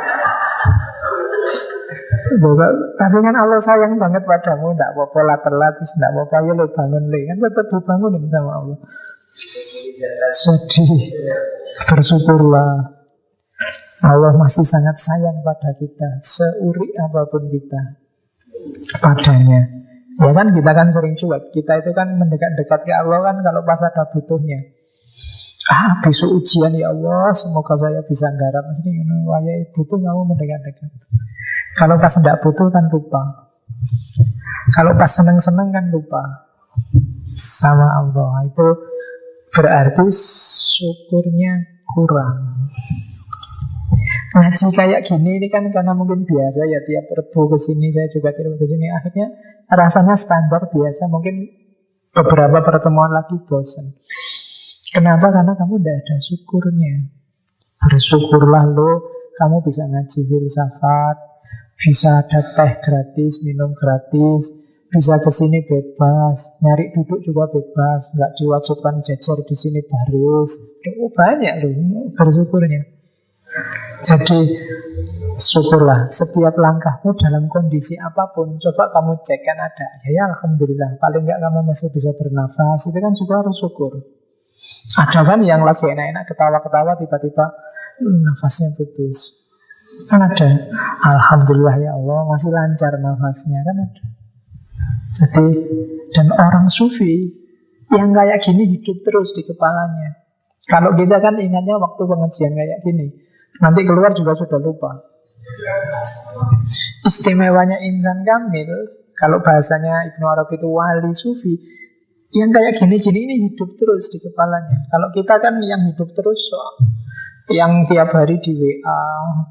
Tapi kan Allah sayang banget padamu. Tidak apa-apa lah telat, tidak apa-apa ya lo bangun le. Kan tetap dibangunin sama Allah. Jadi bersyukurlah. Allah masih sangat sayang pada kita, seurik apapun kita padanya. Ya kan kita kan sering cuek. Kita itu kan mendekat-dekat ke Allah kan kalau pas ada butuhnya. Besok ujian ya Allah, semoga saya bisa garap. Maksudnya butuh kamu mendekat-dekat. Kalau pas tidak butuh kan lupa. Kalau pas seneng-seneng kan lupa sama Allah. Itu berarti syukurnya kurang. Ngaji kayak gini ini kan karena mungkin biasa ya, tiap Rebu kesini saya juga tiap kesini. Akhirnya rasanya standar biasa. Mungkin beberapa pertemuan lagi bosan. Kenapa? Karena kamu tidak ada syukurnya. Bersyukurlah lo, kamu bisa ngaji filsafat, bisa ada teh gratis, minum gratis, bisa kesini bebas, nyari duduk juga bebas, nggak diwajibkan jajar di sini baris. Banyak loh bersyukurnya. Jadi syukurlah setiap langkahmu dalam kondisi apapun. Coba kamu cek kan ada. Ya alhamdulillah, paling nggak kamu masih bisa bernafas. Itu kan juga harus syukur. Ada kan yang lagi enak-enak ketawa-ketawa tiba-tiba nafasnya putus. Kan ada. Alhamdulillah ya Allah masih lancar nafasnya kan ada. Jadi dan orang sufi yang kayak gini hidup terus di kepalanya. Kalau kita kan ingatnya waktu pengajian kayak gini, nanti keluar juga sudah lupa. Istimewanya insan kamil, kalau bahasanya Ibnu Arabi itu wali sufi, yang kayak gini-gini ini hidup terus di kepalanya. Kalau kita kan yang hidup terus yang tiap hari di WA,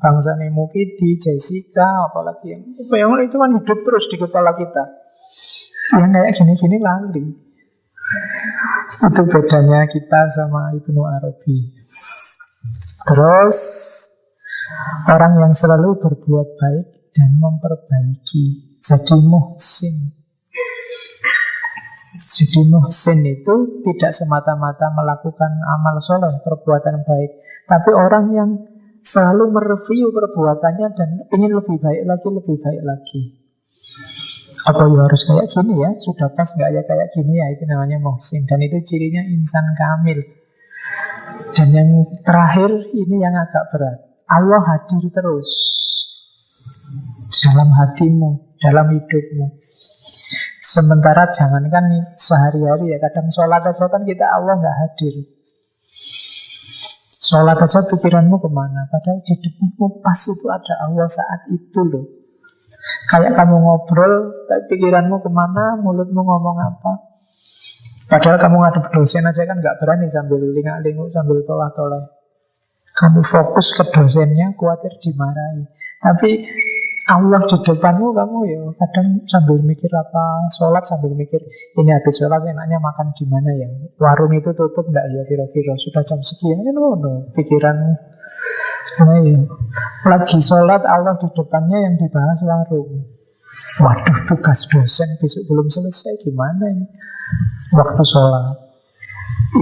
Bangsa Nemukidi, Jessica, apalagi yang itu kan hidup terus di kepala kita. Yang kayak gini-gini lali. Itu bedanya kita sama Ibnu Arabi. Terus orang yang selalu berbuat baik dan memperbaiki, jadi muhsin. Jadi muhsin itu tidak semata-mata melakukan amal soleh, perbuatan baik, tapi orang yang selalu mereview perbuatannya dan ingin lebih baik lagi, lebih baik lagi. Apa ya harus kayak gini ya? Sudah pas nggak ya kayak gini ya? Itu namanya muhsin. Dan itu cirinya insan kamil. Dan yang terakhir ini yang agak berat. Allah hadir terus dalam hatimu, dalam hidupmu. Sementara jangankan sehari-hari ya, kadang sholat aja kan kita Allah nggak hadir. Sholat aja pikiranmu kemana, padahal di depanmu pas itu ada Allah saat itu loh. Kayak kamu ngobrol, tapi pikiranmu kemana, mulutmu ngomong apa. Padahal kamu ngadep dosen aja kan gak berani sambil lingak-linguk, sambil tolah-tolah. Kamu fokus ke dosennya, khawatir dimarahi. Tapi Allah di depanmu, kamu ya kadang sambil mikir apa, sholat sambil mikir, ini habis sholat enaknya makan di mana ya, warung itu tutup enggak ya kira-kira, sudah jam sekian kan, pikiranmu. Nah ya, lagi sholat Allah di depannya yang dibahas warung. Waduh, tugas dosen besok belum selesai, gimana ini waktu sholat.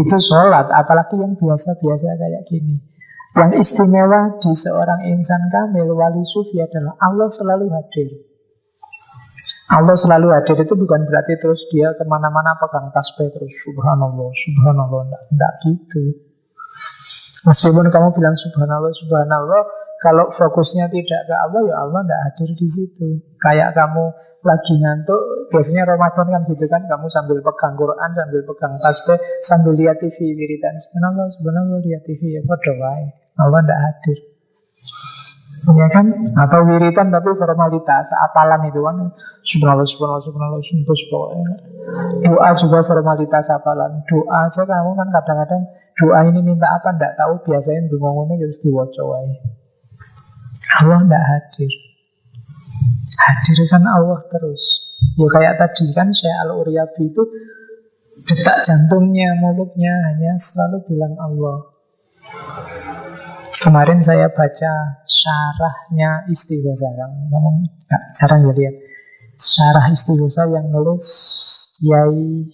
Itu sholat, apalagi yang biasa-biasa kayak gini. Yang istimewa di seorang insan kamil, wali sufi adalah Allah selalu hadir. Allah selalu hadir itu bukan berarti terus dia kemana-mana pegang tasbih terus subhanallah, subhanallah, enggak gitu. Meskipun kamu bilang subhanallah, subhanallah, kalau fokusnya tidak ke Allah, ya Allah tidak hadir di situ. Kayak kamu lagi ngantuk, biasanya Ramadan kan gitu kan, kamu sambil pegang Quran, sambil pegang tasbih, sambil lihat TV, wiridan subhanallah, subhanallah, lihat TV, ya pada wae. Allah tidak hadir. Ya kan? Atau wiridan tapi formalitas, apalan itu kan subhanallah, subhanallah, subhanallah, subhanallah. Doa juga formalitas apalan. Doa aja kamu kan kadang-kadang doa ini minta apa ndak tahu, biasanya ndonga ngono ya wis diwaca wae. Allah ndak hadir. Hadir kan Allah terus. Ya kayak tadi kan Syekh Al-Uryabi itu detak jantungnya, mulutnya hanya selalu bilang Allah. Kemarin saya baca syarahnya Istighosa, kamu jarang ya lihat syarah Istighosa yang nulis Kiai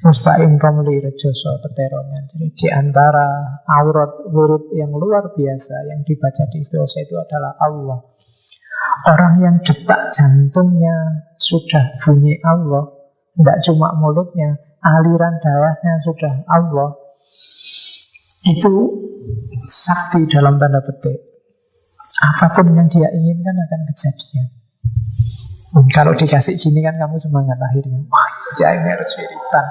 Musta'in Romli Rejoso Peterongan. Jadi di antara aurat wirid yang luar biasa yang dibaca di Istighosa itu adalah Allah. Orang yang detak jantungnya sudah bunyi Allah, tidak cuma mulutnya, aliran darahnya sudah Allah, itu sakti dalam tanda petik. Apapun yang dia inginkan akan kejadian. Kalau dikasih gini kan kamu semangat akhirnya. Wah ya ini harus wiritan.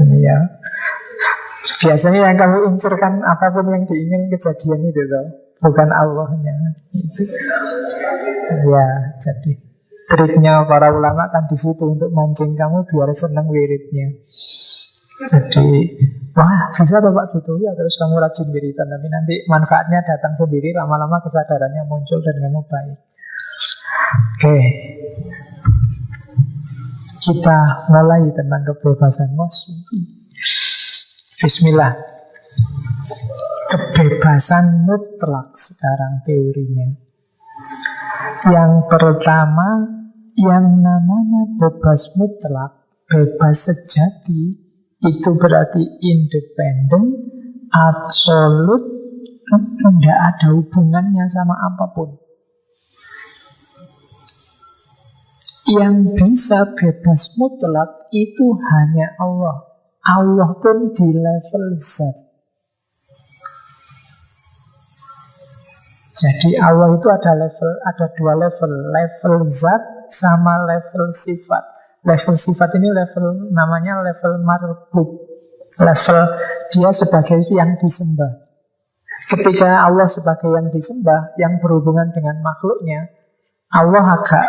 Iya. Biasanya yang kamu incerkan apapun yang diingin kejadian itu toh, bukan Allahnya. Itu. Ya, jadi triknya para ulama kan di situ untuk mancing kamu biar senang wiridnya. Jadi, wah bisa tuh Pak gitu ya, terus kamu rajin wiridan, tapi nanti manfaatnya datang sendiri, lama-lama kesadarannya muncul dan kamu baik. Oke, kita mulai tentang kebebasan Sufi. Bismillah. Kebebasan mutlak sekarang teorinya. Yang pertama, yang namanya bebas mutlak, bebas sejati, itu berarti independen, absolut, tidak ada hubungannya sama apapun. Yang bisa bebas mutlak itu hanya Allah. Allah pun di level zat. Jadi Allah itu ada dua level, level zat sama level sifat. Level sifat ini level namanya level marbub, level dia sebagai yang disembah. Ketika Allah sebagai yang disembah, yang berhubungan dengan makhluknya, Allah agak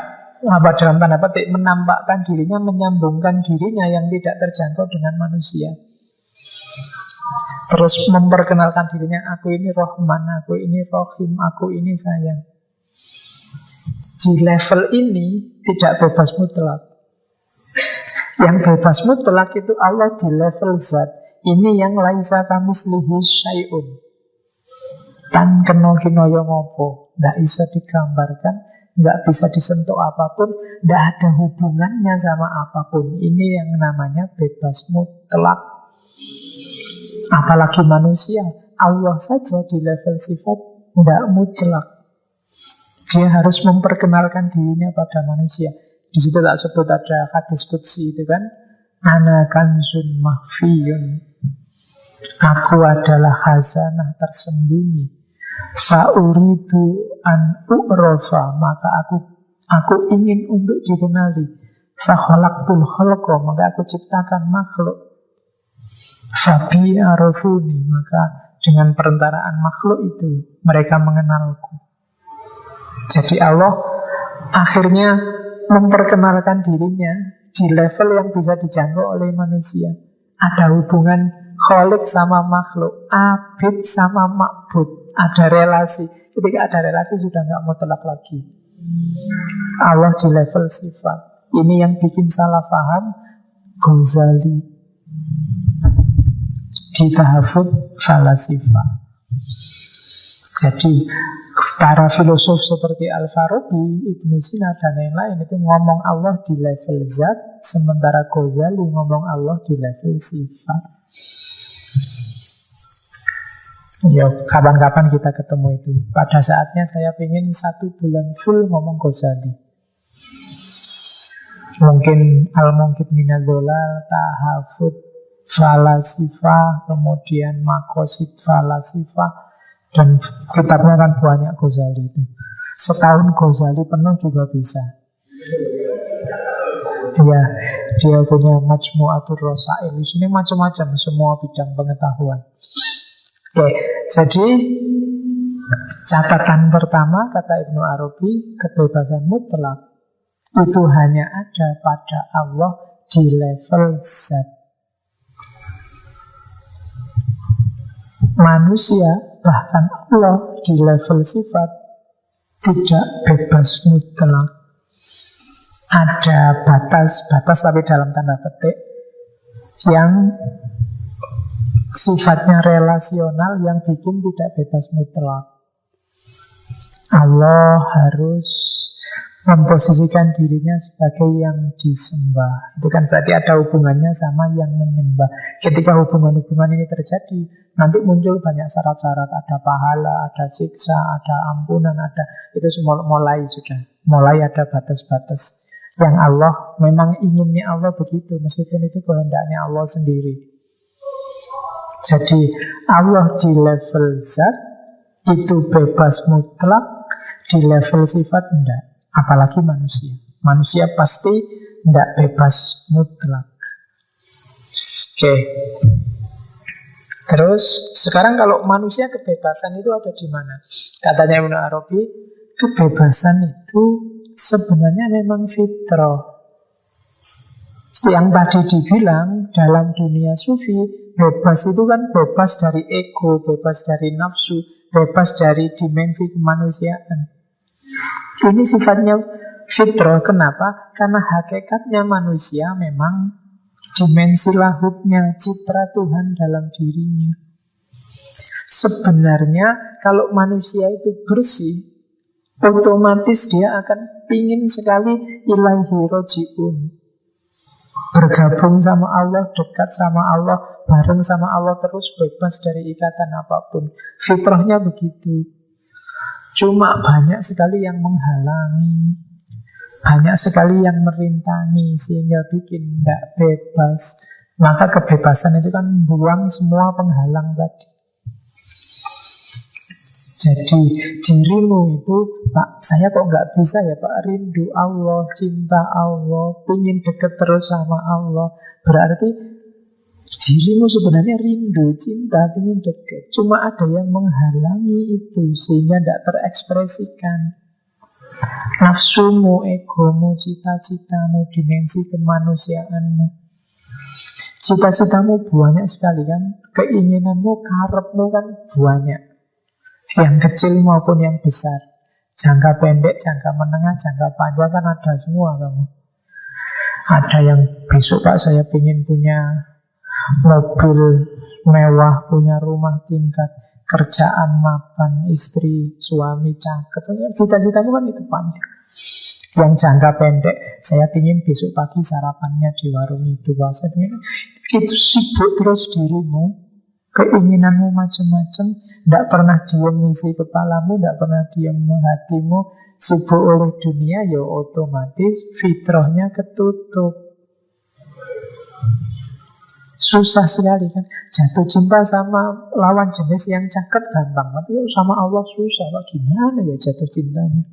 dalam tanda petik menampakkan dirinya, menyambungkan dirinya yang tidak terjangkau dengan manusia. Terus memperkenalkan dirinya, aku ini Rahman, aku ini Rahim, aku ini sayang. Di level ini tidak bebas mutlak. Yang bebas mutlak itu Allah di level zat. Ini yang laisa kamislihi syai'un. Tan kena kinoyo ngopo, tidak bisa digambarkan, nggak bisa disentuh apapun, tidak ada hubungannya sama apapun. Ini yang namanya bebas mutlak. Apalagi manusia, Allah saja di level sifat tidak mutlak. Dia harus memperkenalkan dirinya pada manusia. Di situ tak sebut ada hadis qudsi itu kan, ana kanzun mahfiyun, aku adalah khazanah tersembunyi, fa'uridu an u'rofa, maka aku ingin untuk dikenali, fa khalaqtul khalqa, maka aku ciptakan makhluk. Fabi arafuni, maka dengan perentaraan makhluk itu mereka mengenalku. Jadi Allah akhirnya memperkenalkan dirinya di level yang bisa dijangkau oleh manusia. Ada hubungan Khalik sama makhluk, abid sama ma'bud, ada relasi. Ketika ada relasi sudah nggak mutlak lagi. Allah di level sifat. Ini yang bikin salah paham Ghazali di Tahafut Falasifah. Jadi para filosof seperti Al-Farabi, Ibnu Sina dan lain-lain itu ngomong Allah di level zat, sementara Ghazali ngomong Allah di level sifat. Ya, kapan-kapan kita ketemu itu. Pada saatnya saya ingin 1 bulan full ngomong Ghazali. Mungkin Al-Munqidh Minadz-Dhalal, Tahafut Falasifah, kemudian Maqasid Falasifah, dan kitabnya kan banyak Ghazali itu. Setahun Ghazali penuh juga bisa. Ya, dia punya Majmu'atur Rasail. Di sini macam-macam semua bidang pengetahuan. Oke, jadi catatan pertama kata Ibnu Arabi, kebebasan mutlak itu hanya ada pada Allah di level zat. Manusia, bahkan Allah di level sifat tidak bebas mutlak. Ada batas tapi dalam tanda petik, yang sifatnya relasional yang bikin tidak bebas mutlak. Allah harus memposisikan dirinya sebagai yang disembah. Itu kan berarti ada hubungannya sama yang menyembah. Ketika hubungan-hubungan ini terjadi, nanti muncul banyak syarat-syarat. Ada pahala, ada siksa, ada ampunan, ada itu semua mulai ada batas-batas. Yang Allah memang inginnya Allah begitu, meskipun itu kehendaknya Allah sendiri. Jadi Allah di level zat itu bebas mutlak, di level sifat enggak. Apalagi manusia. Manusia pasti tidak bebas mutlak. Oke. Terus sekarang kalau manusia kebebasan itu ada di mana? Katanya Ibnu Arabi, kebebasan itu sebenarnya memang fitrah. Yang tadi dibilang dalam dunia sufi, bebas itu kan bebas dari ego, bebas dari nafsu, bebas dari dimensi kemanusiaan. Ini sifatnya fitrah. Kenapa? Karena hakikatnya manusia memang dimensi lahutnya, citra Tuhan dalam dirinya. Sebenarnya kalau manusia itu bersih, otomatis dia akan pingin sekali ilaihi roji'un, bergabung sama Allah, dekat sama Allah, bareng sama Allah terus, bebas dari ikatan apapun. Fitrahnya begitu. Cuma banyak sekali yang menghalangi, banyak sekali yang merintangi, sehingga bikin tidak bebas. Maka kebebasan itu kan buang semua penghalang tadi. Jadi dirimu itu, Pak, saya kok nggak bisa ya Pak, rindu Allah, cinta Allah, ingin dekat terus sama Allah. Berarti dirimu sebenarnya rindu, cinta, ingin dekat. Cuma ada yang menghalangi itu sehingga tidak terekspresikan. Nafsumu, egomu, cita-citamu, dimensi kemanusiaanmu. Cita-citamu banyak sekali kan. Keinginanmu, karepmu kan banyak. Yang kecil maupun yang besar. Jangka pendek, jangka menengah, jangka panjang kan ada semua kamu. Ada yang besok Pak saya ingin punya mobil mewah, punya rumah tingkat, kerjaan mapan, istri, suami cakep. Cita-citamu kan itu panjang. Yang jangka pendek, saya ingin besok pagi sarapannya di warung itu. Saya ingin, itu sibuk terus dirimu, keinginanmu macam-macam, tidak pernah diam isi kepalamu, tidak pernah diam hatimu, sibuk oleh dunia, ya otomatis fitrahnya ketutup. Susah sekali kan. Jatuh cinta sama lawan jenis yang cakep gampang, tapi sama Allah susah. Pak, gimana ya jatuh cintanya?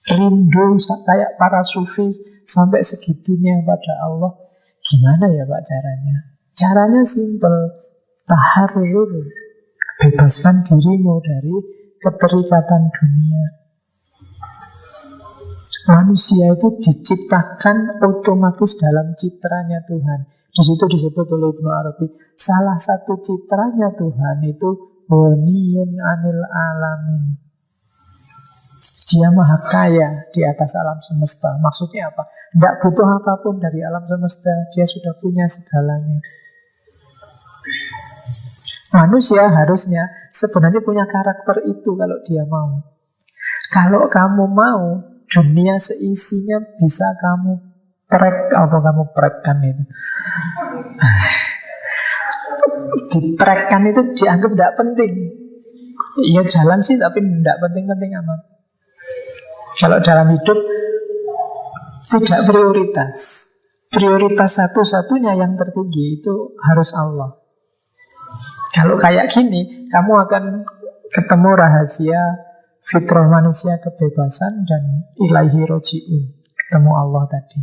Rindu kayak para sufi sampai segitunya pada Allah. Gimana ya Pak caranya? Caranya simpel, taharrur, bebaskan dirimu dari keterikatan dunia. Manusia itu diciptakan otomatis dalam citranya Tuhan. Di situ disebut oleh Ibnu Arabi, salah satu citranya Tuhan itu ghaniyun anil alamin. Dia maha kaya di atas alam semesta. Maksudnya apa? Tidak butuh apapun dari alam semesta. Dia sudah punya segalanya. Manusia harusnya sebenarnya punya karakter itu kalau dia mau. Kalau kamu mau, dunia seisinya bisa kamu prekkan itu. Diprekkan itu dianggap tidak penting. Iya jalan sih tapi tidak penting-penting amat. Kalau dalam hidup tidak prioritas. Prioritas satu-satunya yang tertinggi itu harus Allah. Kalau kayak gini, kamu akan ketemu rahasia fitrah manusia, kebebasan, dan ilaihi roji'un. Ketemu Allah tadi.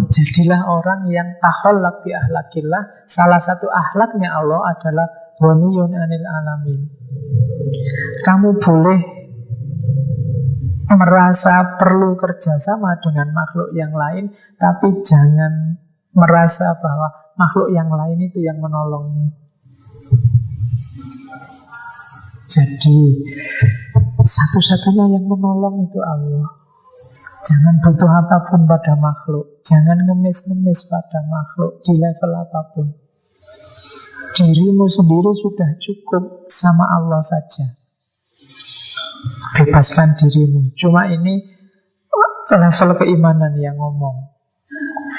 Jadilah orang yang tahollak bi ahlakillah. Salah satu ahlaknya Allah adalah ghaniyun anil alamin. Kamu boleh merasa perlu kerjasama dengan makhluk yang lain, tapi jangan merasa bahwa makhluk yang lain itu yang menolongmu. Jadi satu-satunya yang menolong itu Allah. Jangan butuh apapun pada makhluk. Jangan ngemis-ngemis pada makhluk di level apapun. Dirimu sendiri sudah cukup, sama Allah saja. Bebaskan dirimu. Cuma ini level keimanan yang ngomong.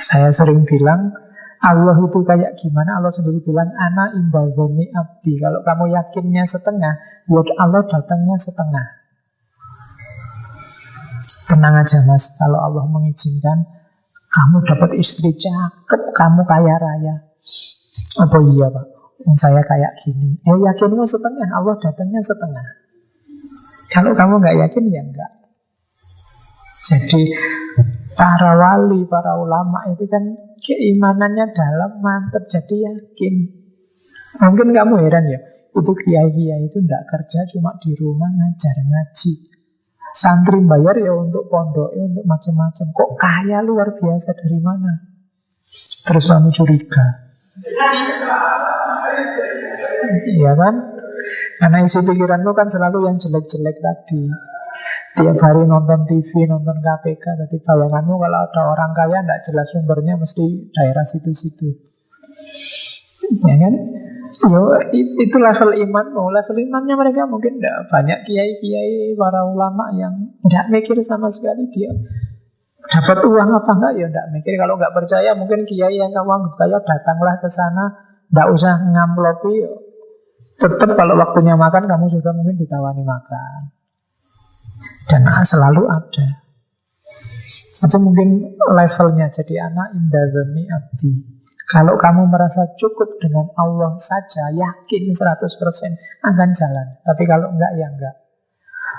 Saya sering bilang, Allah itu kayak gimana? Allah sendiri bilang, ana inda dzanni abdi. Kalau kamu yakinnya setengah, ya Allah datangnya setengah. Tenang aja mas, kalau Allah mengizinkan kamu dapat istri cakep, kamu kaya raya. Apa iya pak? Saya kayak gini. Ya yakinmu setengah, Allah datangnya setengah. Kalau kamu nggak yakin ya enggak. Jadi para wali, para ulama itu kan keimanannya dalam, mantap, jadi yakin. Mungkin kamu heran ya, itu kiai-kiai itu enggak kerja, cuma di rumah ngajar ngaji. Santri bayar ya untuk pondok, ya untuk macam-macam. Kok kaya luar biasa, dari mana? Terus kamu curiga. Iya kan? Karena isi pikiranmu kan selalu yang jelek-jelek tadi. Tiap hari nonton TV, nonton KPK. Jadi bayanganmu kalau ada orang kaya tidak jelas sumbernya, mesti daerah situ-situ. Ya kan? Yo, itu level imanmu. Level imannya mereka mungkin tidak banyak. Kiai-kiai, para ulama yang tidak mikir sama sekali. Dia dapat uang apa enggak, ya tidak mikir. Kalau nggak percaya, mungkin kiai yang kamu anggap kaya, datanglah ke sana, tidak usah ngamplopi. Tetap kalau waktunya makan, kamu juga mungkin ditawani makan. Dan selalu ada. Itu mungkin levelnya. Jadi anak inda dzanni abdi. Kalau kamu merasa cukup dengan Allah saja, yakin 100% akan jalan. Tapi kalau enggak, ya enggak.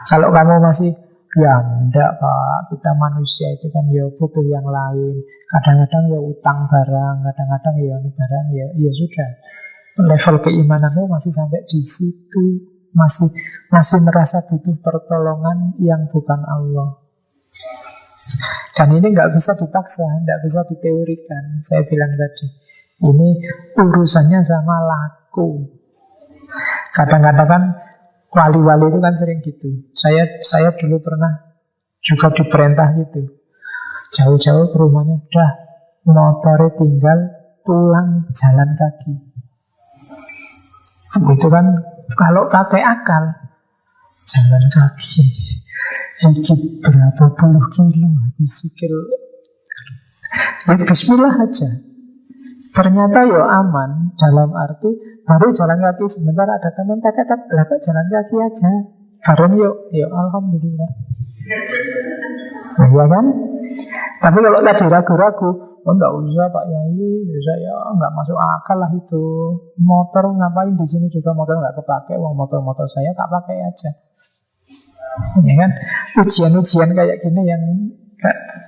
Kalau kamu masih, ya enggak pak, kita manusia itu kan ya butuh yang lain. Kadang-kadang ya utang barang, kadang-kadang ya barang, ya sudah. Level keimananmu masih sampai di situ. Masih merasa butuh pertolongan yang bukan Allah. Dan ini nggak bisa dipaksa, nggak bisa diteorikan. Saya bilang tadi, ini urusannya sama laku. Kadang-kadang kan wali-wali itu kan sering gitu. Saya dulu pernah juga diperintah gitu. Jauh-jauh ke rumahnya, dah motornya tinggal, pulang jalan kaki. Itu kan kalau pakai akal, jalan kaki. Ini berapa puluh kilo habis sikil. Ya bismillah aja. Ternyata ya aman, dalam arti baru jalan kaki sebentar ada teman tetet, lah kok jalan kaki aja. Bareng yuk, alhamdulillah. Nah, ya kan? Tapi kalau tadi ragu-ragu, oh enggak usah Pak Yai, saya enggak masuk akal lah itu. Motor ngapain di sini juga, motor enggak kepake, uang motor saya tak pakai aja. Ya kan? Ujian-ujian kayak gini yang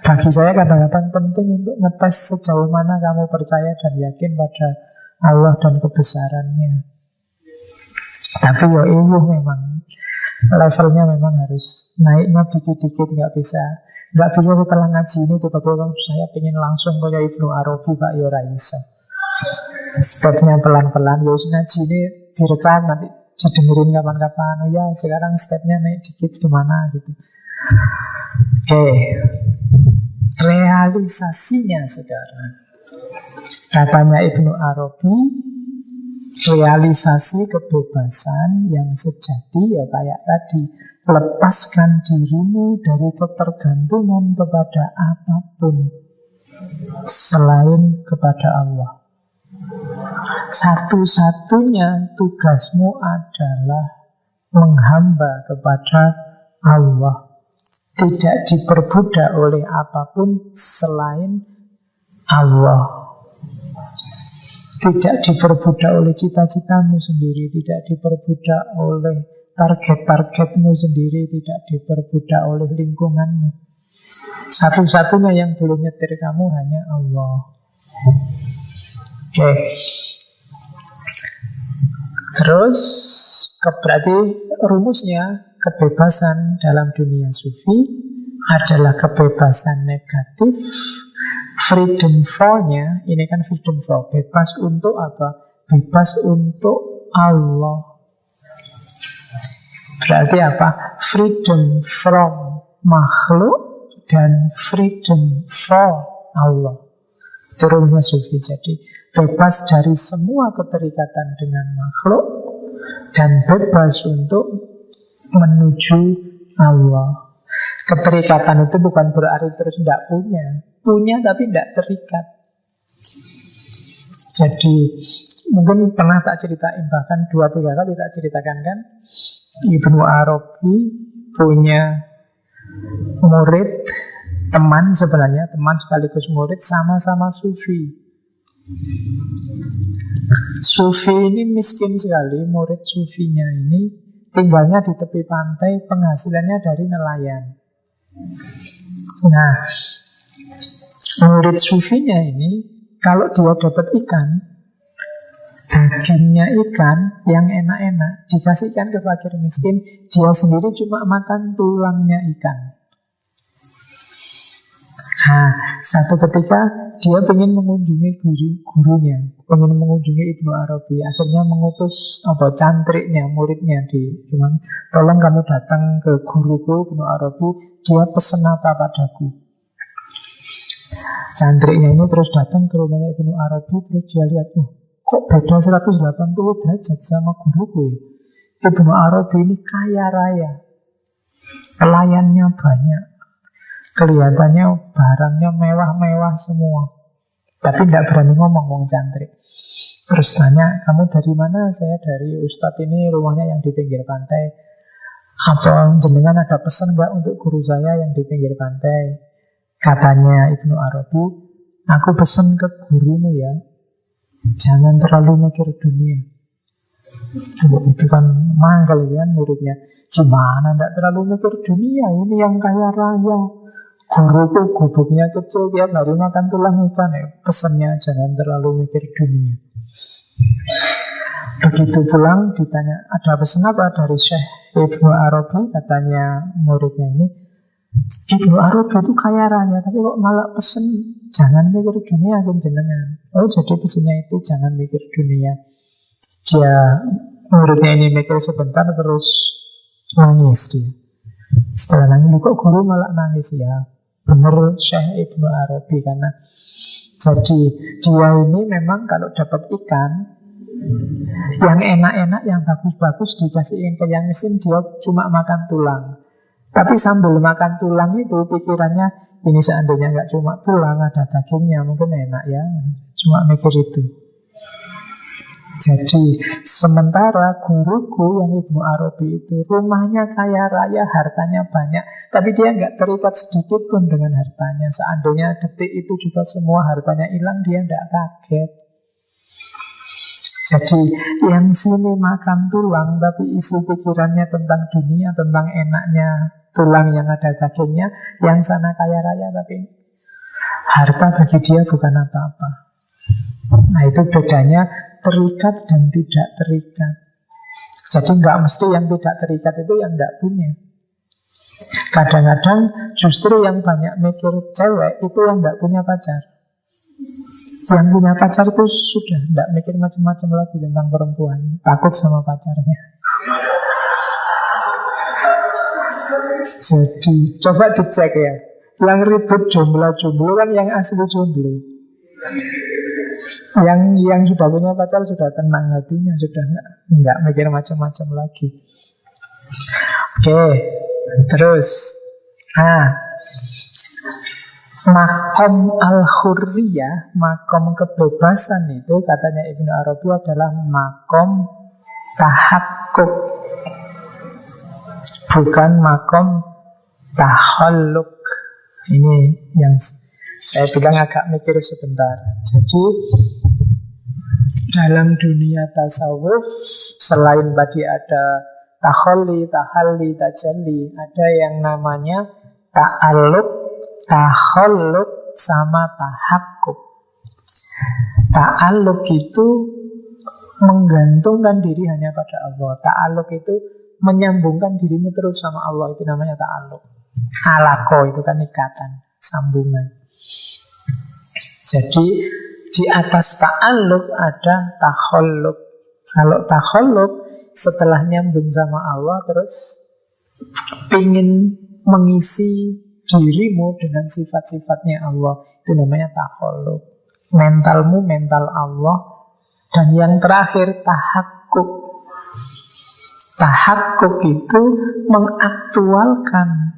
Bagi saya kadang-kadang penting untuk ngetes sejauh mana kamu percaya dan yakin pada Allah dan kebesarannya. Tapi ya iwuh memang levelnya memang harus naiknya dikit-dikit, nggak bisa setelah ngaji ini tiba-tiba saya pengen langsung kayak Ibnu Arabi Pak ya ora iso. Stepnya pelan-pelan, ya ngaji ini direkam nanti didengerin kapan-kapan. Oh ya sekarang stepnya naik dikit gimana gitu. Oke, realisasinya sekarang katanya Ibnu Arabi, realisasi kebebasan yang sejati ya kayak tadi, lepaskan dirimu dari ketergantungan kepada apapun selain kepada Allah. Satu-satunya tugasmu adalah menghamba kepada Allah, tidak diperbudak oleh apapun selain Allah. Tidak diperbudak oleh cita-citamu sendiri, tidak diperbudak oleh target-targetmu sendiri, tidak diperbudak oleh lingkunganmu. Satu-satunya yang boleh nyetir kamu hanya Allah. Oke. Terus berarti rumusnya kebebasan dalam dunia sufi adalah kebebasan negatif. Freedom for-nya, ini kan freedom for, bebas untuk apa? Bebas untuk Allah. Berarti apa? Freedom from makhluk dan freedom for Allah. Itu rumusnya sufi. Jadi bebas dari semua keterikatan dengan makhluk dan bebas untuk menuju Allah. Keterikatan itu bukan berarti terus tidak punya tapi tidak terikat. Jadi mungkin pernah tak ceritain, bahkan 2-3 kali tak ceritakan kan, Ibnu Arabi punya murid, teman sebenarnya, teman sekaligus murid, sama-sama sufi. Sufi ini miskin sekali, murid sufinya ini tinggalnya di tepi pantai, penghasilannya dari nelayan. Nah, murid sufinya ini kalau dia dapat ikan, dagingnya ikan yang enak-enak dikasihkan ke fakir miskin, dia sendiri cuma makan tulangnya ikan. Nah, satu ketika dia ingin mengunjungi gurunya, ingin mengunjungi Ibnu Arabi. Akhirnya mengutus cantriknya, muridnya di rumahnya. Tolong kamu datang ke guruku Ibnu Arabi, dia pesan apa padaku. Cantriknya ini terus datang ke rumahnya Ibnu Arabi, terus dia lihat, kok beda 180 derajat sama guruku ya. Ibnu Arabi ini kaya raya, pelayannya banyak, kelihatannya barangnya mewah-mewah semua. Tapi tidak berani ngomong cantrik. Terus tanya, kamu dari mana? Saya dari Ustadz ini, rumahnya yang di pinggir pantai. Apa jenengan ada pesan nggak untuk guru saya yang di pinggir pantai? Katanya Ibnu Arabi, aku pesan ke gurumu ya, jangan terlalu mikir dunia. Itu kan mangkel kan muridnya. Gimana tidak terlalu mikir dunia? Ini yang kaya raya. Guruku gubuknya kecil, tiap hari makan tulang ikan ya. Pesannya jangan terlalu mikir dunia. Begitu pulang ditanya, ada pesan apa dari Syekh Ibnu Arabi? Katanya muridnya ini, Ibnu Arabi itu kaya raya, tapi kok malah pesen jangan mikir dunia kan jenengan. Oh jadi pesannya itu jangan mikir dunia. Dia muridnya ini mikir sebentar terus nangis dia. Setelah nangis, kok guru malah nangis ya? Benar Syekh Ibnu Arabi, karena jadi dia ini memang kalau dapat ikan yang enak-enak, yang bagus-bagus dikasihin ke yang miskin, dia cuma makan tulang. Tapi sambil makan tulang itu pikirannya, ini seandainya nggak cuma tulang, ada dagingnya, mungkin enak ya. Cuma mikir itu. Jadi sementara guruku yang Ibnu Arabi itu rumahnya kaya raya, hartanya banyak, tapi dia nggak terikat sedikit pun dengan hartanya. Seandainya detik itu juga semua hartanya hilang, dia nggak kaget. Jadi yang sini makan tulang tapi isi pikirannya tentang dunia, tentang enaknya tulang yang ada dagingnya. Yang sana kaya raya tapi harta bagi dia bukan apa-apa. Nah itu bedanya terikat dan tidak terikat. Jadi nggak mesti yang tidak terikat itu yang nggak punya. Kadang-kadang justru yang banyak mikir cewek itu yang nggak punya pacar. Yang punya pacar itu sudah nggak mikir macam-macam lagi tentang perempuan. Takut sama pacarnya. Jadi coba dicek ya. Yang ribut jomblo-jomblo kan yang asli jomblo. Yang sudah punya pacar sudah tenang hatinya, sudah nggak mikir macam-macam lagi. Oke, terus makom al-hurriyah, makom kebebasan itu katanya Ibnu Arabi adalah makom tahakkuk, bukan makom tahalluk. Ini yang saya bilang agak mikir sebentar. Jadi dalam dunia tasawuf selain tadi ada tahalli, tahalli, tajalli, ada yang namanya ta'alluq, tahalluk, sama tahakkuk. Ta'alluq itu menggantungkan diri hanya pada Allah. Ta'alluq itu menyambungkan dirimu terus sama Allah. Itu namanya ta'alluq. Alaqo itu kan ikatan, sambungan. Jadi di atas ta'alluq ada tahalluk. Kalau tahalluk setelah nyambung sama Allah terus ingin mengisi dirimu dengan sifat-sifatnya Allah, itu namanya tahalluk. Mentalmu mental Allah. Dan yang terakhir tahakkuk. Tahakkuk itu mengaktualkan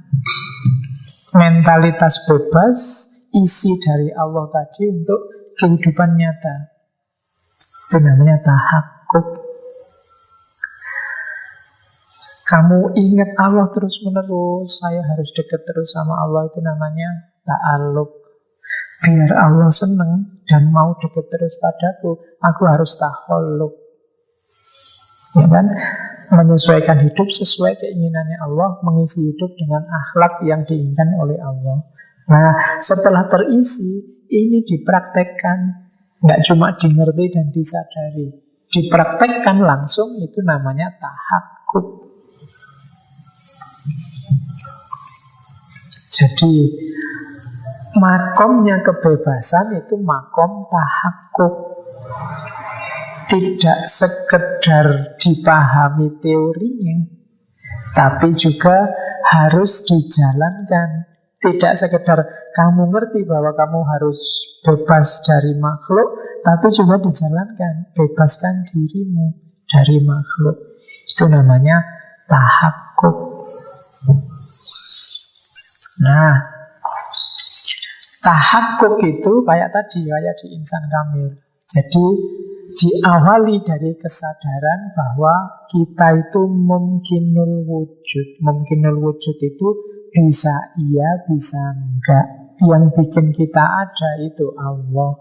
mentalitas bebas, isi dari Allah tadi untuk kehidupan nyata. Itu namanya tahakkuk. Kamu ingat Allah terus menerus, saya harus dekat terus sama Allah, itu namanya ta'alluq. Biar Allah senang dan mau dekat terus padaku, aku harus tahalluk. Ya kan? Menyesuaikan hidup sesuai keinginannya Allah, mengisi hidup dengan akhlak yang diinginkan oleh Allah. Nah, setelah terisi, ini dipraktekkan. Nggak cuma dimengerti dan disadari, dipraktekkan langsung, itu namanya tahakkuk. Jadi makomnya kebebasan itu makom tahakkuk. Tidak sekedar dipahami teorinya, tapi juga harus dijalankan. Tidak sekedar kamu ngerti bahwa kamu harus bebas dari makhluk, tapi juga dijalankan. Bebaskan dirimu dari makhluk. Itu namanya tahakkuk. Nah, tahakkuk itu kayak tadi, kayak di insan kamil. Jadi diawali dari kesadaran bahwa kita itu mungkinul wujud. Mungkinul wujud itu bisa iya, bisa enggak. Yang bikin kita ada itu Allah.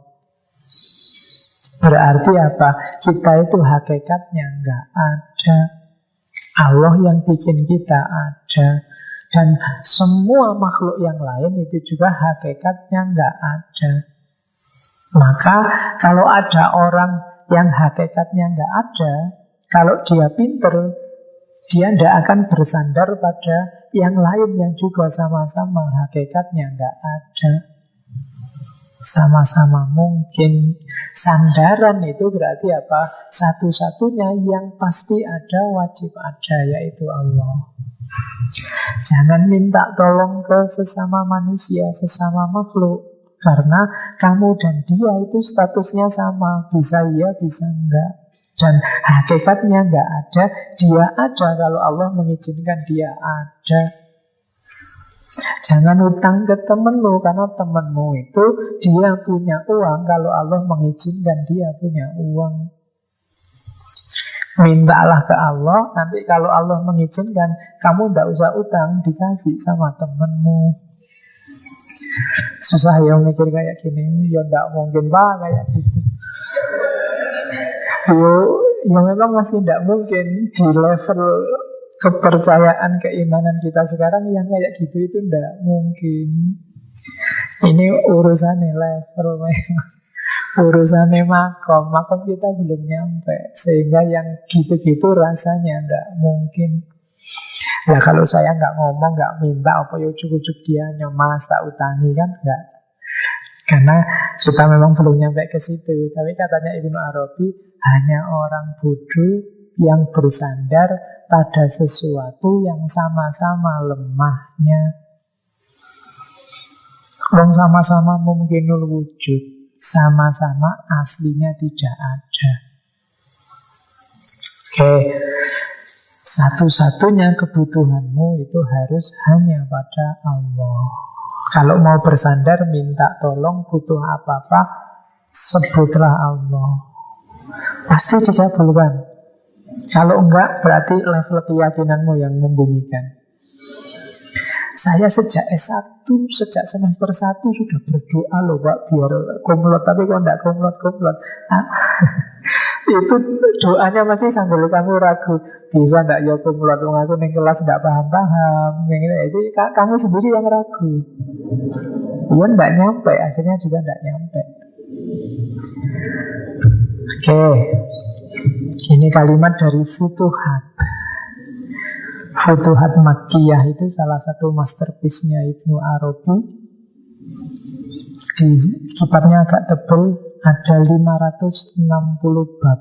Berarti apa? Kita itu hakikatnya enggak ada. Allah yang bikin kita ada. Dan semua makhluk yang lain itu juga hakikatnya enggak ada. Maka kalau ada orang yang hakikatnya enggak ada, kalau dia pinter, dia tidak akan bersandar pada yang lain yang juga sama-sama hakikatnya enggak ada. Sama-sama mungkin. Sandaran itu berarti apa? Satu-satunya yang pasti ada, wajib ada, yaitu Allah. Jangan minta tolong ke sesama manusia, sesama makhluk. Karena kamu dan dia itu statusnya sama. Bisa iya, bisa enggak. Dan hakikatnya enggak ada. Dia ada kalau Allah mengizinkan dia ada. Jangan utang ke temenmu, karena temenmu itu dia punya uang kalau Allah mengizinkan dia punya uang. Mintalah ke Allah, nanti kalau Allah mengizinkan, kamu tidak usah utang, dikasih sama temenmu. Susah ya mikir kayak gini. Ya tidak mungkin pak kayak gitu. Yo, ya memang masih tidak mungkin di level kepercayaan keimanan kita sekarang yang kayak gitu itu tidak mungkin. Ini urusannya level memang. Urusannya makom kita belum nyampe. Sehingga yang gitu-gitu rasanya tidak mungkin. Nah kalau saya nggak ngomong, nggak minta apa ya ujuk-ujuk dia nyemas tak utangi kan nggak. Karena kita memang belum nyampe ke situ. Tapi katanya Ibnu Arabi, hanya orang bodoh yang bersandar pada sesuatu yang sama-sama lemahnya. Wong sama-sama mungkinul wujud, sama-sama aslinya tidak ada. Oke, satu-satunya kebutuhanmu itu harus hanya pada Allah. Kalau mau bersandar, minta tolong, butuh apa-apa, sebutlah Allah. Pasti dikabulkan. Kalau enggak, berarti level keyakinanmu yang membunyikan. Saya sejak S1, sejak semester 1 sudah berdoa loh Pak, biar kumlot, tapi kok enggak kumlot. Itu doanya masih sambil kamu ragu, bisa enggak ya kumlot, aku ning kelas enggak paham-paham. Itu kamu sendiri yang ragu. Iya enggak nyampe, akhirnya juga enggak nyampe. Oke. Ini kalimat dari Futuhat. Futuhat Makkiyah itu salah satu masterpiece-nya Ibnu Arabi. Di kitabnya agak tebal, ada 560 bab.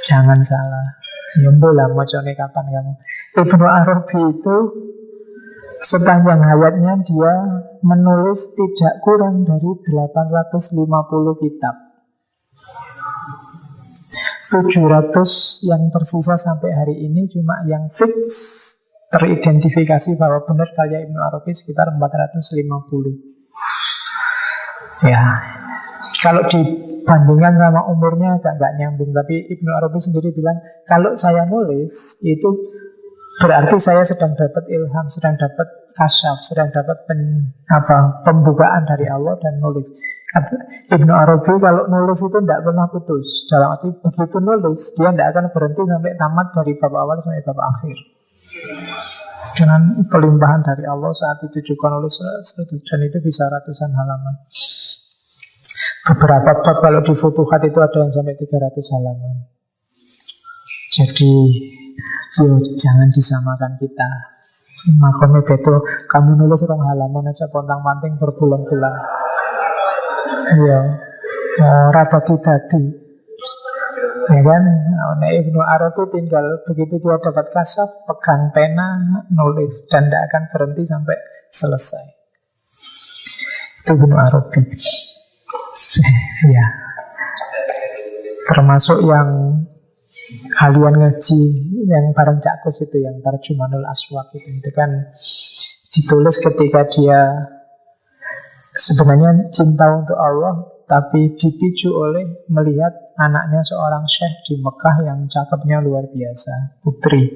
Jangan salah. Yombolah mocone kapan kamu. Ibnu Arabi itu sepanjang hayatnya dia menulis tidak kurang dari 850 kitab. 700 yang tersisa sampai hari ini cuma yang fix teridentifikasi bahwa benar karya Ibnu Arabi sekitar 450. Ya, kalau dibandingkan sama umurnya agak nggak nyambung, tapi Ibnu Arabi sendiri bilang kalau saya nulis itu berarti saya sedang dapat ilham, sedang dapat kasyaf, sedang dapat pembukaan dari Allah dan nulis. Ibnu Arabi kalau nulis itu tidak pernah putus. Dalam arti begitu nulis, dia tidak akan berhenti sampai tamat dari bab awal sampai bab akhir. Dengan pelimpahan dari Allah saat itu juga nulis, dan itu bisa ratusan halaman. Beberapa bab kalau di Futuhat itu ada yang sampai 300 halaman. Jadi jangan disamakan kita. Makomnya betul, kamu nulis rong halaman aja pontang-panting berbulan-bulan. Iya, rata dadi. Ya kan? Nah, Ibnu Arabi tinggal begitu dia dapat kasaf, pegang pena, nulis dan tidak akan berhenti sampai selesai. Itu Ibnu Arabi. Ya. Termasuk yang kalian ngaji yang bareng Cak Kus itu, yang Tarjumanul Aswaq itu kan ditulis ketika dia sebenarnya cinta untuk Allah, tapi dipicu oleh melihat anaknya seorang syekh di Mekah yang cakepnya luar biasa, putri.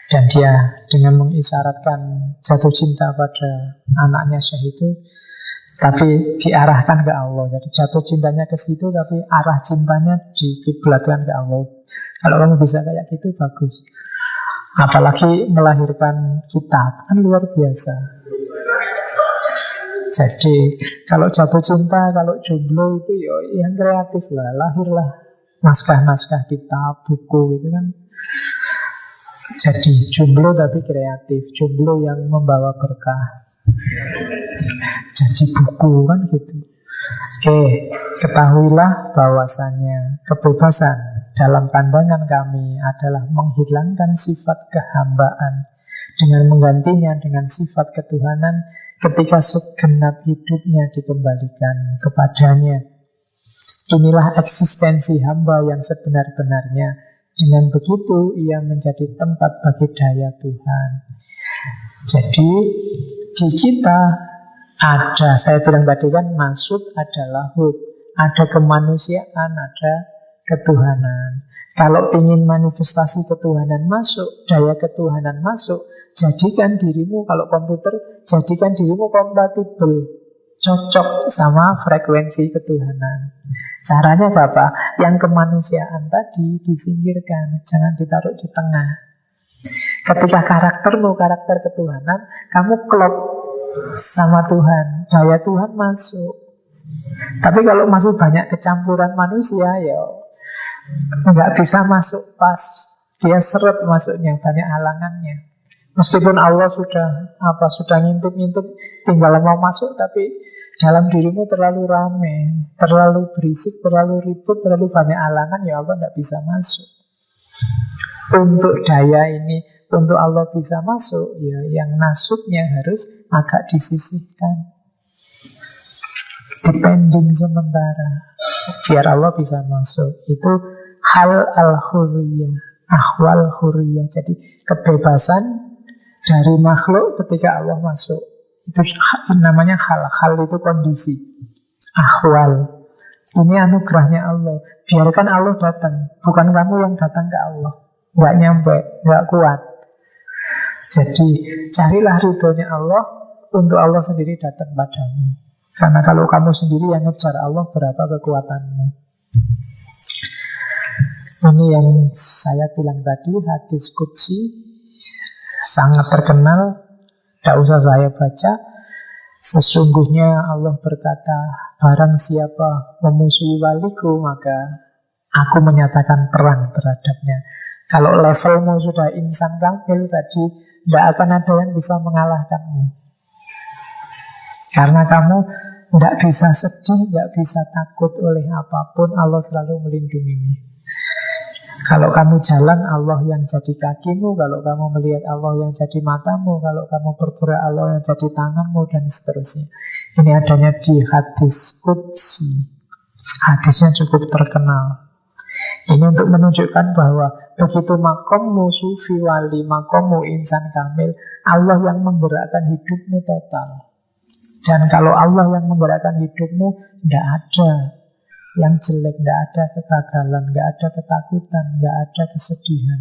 Dan dia dengan mengisyaratkan jatuh cinta pada anaknya syekh itu, tapi diarahkan ke Allah. Jadi jatuh cintanya ke situ, tapi arah cintanya dikiblatkan ke Allah. Kalau kamu bisa kayak gitu, bagus. Apalagi melahirkan kitab, kan luar biasa. Jadi kalau jatuh cinta, kalau jomblo itu ya yang kreatif lah. Lahirlah naskah-naskah kitab, buku gitu kan. Jadi jomblo tapi kreatif, jomblo yang membawa berkah. Jadi buku kan gitu. Oke, ketahuilah bahwasannya kebebasan dalam pandangan kami adalah menghilangkan sifat kehambaan dengan menggantinya dengan sifat ketuhanan ketika segenap hidupnya dikembalikan kepadanya. Inilah eksistensi hamba yang sebenar-benarnya. Dengan begitu ia menjadi tempat bagi daya Tuhan. Jadi di kita ada, saya bilang tadi kan, maksud adalah hud, ada kemanusiaan, ada ketuhanan. Kalau ingin manifestasi ketuhanan masuk, daya ketuhanan masuk, jadikan dirimu, kalau komputer, jadikan dirimu kompatibel cocok sama frekuensi ketuhanan. Caranya apa? Yang kemanusiaan tadi disingkirkan, jangan ditaruh di tengah. Ketika karaktermu karakter ketuhanan, kamu klop sama Tuhan, daya Tuhan masuk. Tapi kalau masih banyak kecampuran manusia, ya nggak bisa masuk pas. Dia seret masuknya, banyak halangannya. Meskipun Allah sudah ngintip-ngintip, tinggal mau masuk, tapi dalam dirimu terlalu ramai, terlalu berisik, terlalu ribut, terlalu banyak halangan, ya Allah tidak bisa masuk. Untuk daya ini, untuk Allah bisa masuk, ya yang nasutnya harus agak disisihkan, dipending sementara, biar Allah bisa masuk. Itu hal al-hurriyah, ahwal hurriyah. Jadi kebebasan dari makhluk ketika Allah masuk. Itu namanya hal. Hal itu kondisi. Ahwal. Ini anugerahnya Allah. Biarkan Allah datang. Bukan kamu yang datang ke Allah. Nggak nyampe, nggak kuat. Jadi carilah ridhonya Allah untuk Allah sendiri datang padamu. Karena kalau kamu sendiri yang ngejar Allah, berapa kekuatanmu. Ini yang saya bilang tadi, hadis qudsi, sangat terkenal, tidak usah saya baca. Sesungguhnya Allah berkata, barang siapa memusuhi waliku, maka aku menyatakan perang terhadapnya. Kalau levelmu sudah insan kamil tadi, tidak akan ada yang bisa mengalahkanmu. Karena kamu tidak bisa sedih, tidak bisa takut oleh apapun, Allah selalu melindungimu. Kalau kamu jalan, Allah yang jadi kakimu. Kalau kamu melihat, Allah yang jadi matamu. Kalau kamu bergerak, Allah yang jadi tanganmu, dan seterusnya. Ini adanya di hadis qudsi. Hadisnya cukup terkenal. Ini untuk menunjukkan bahwa begitu makommu sufi wali, makommu insan kamil, Allah yang menggerakkan hidupmu total. Dan kalau Allah yang menggerakkan hidupmu, tidak ada yang jelek, tidak ada kegagalan, tidak ada ketakutan, tidak ada kesedihan.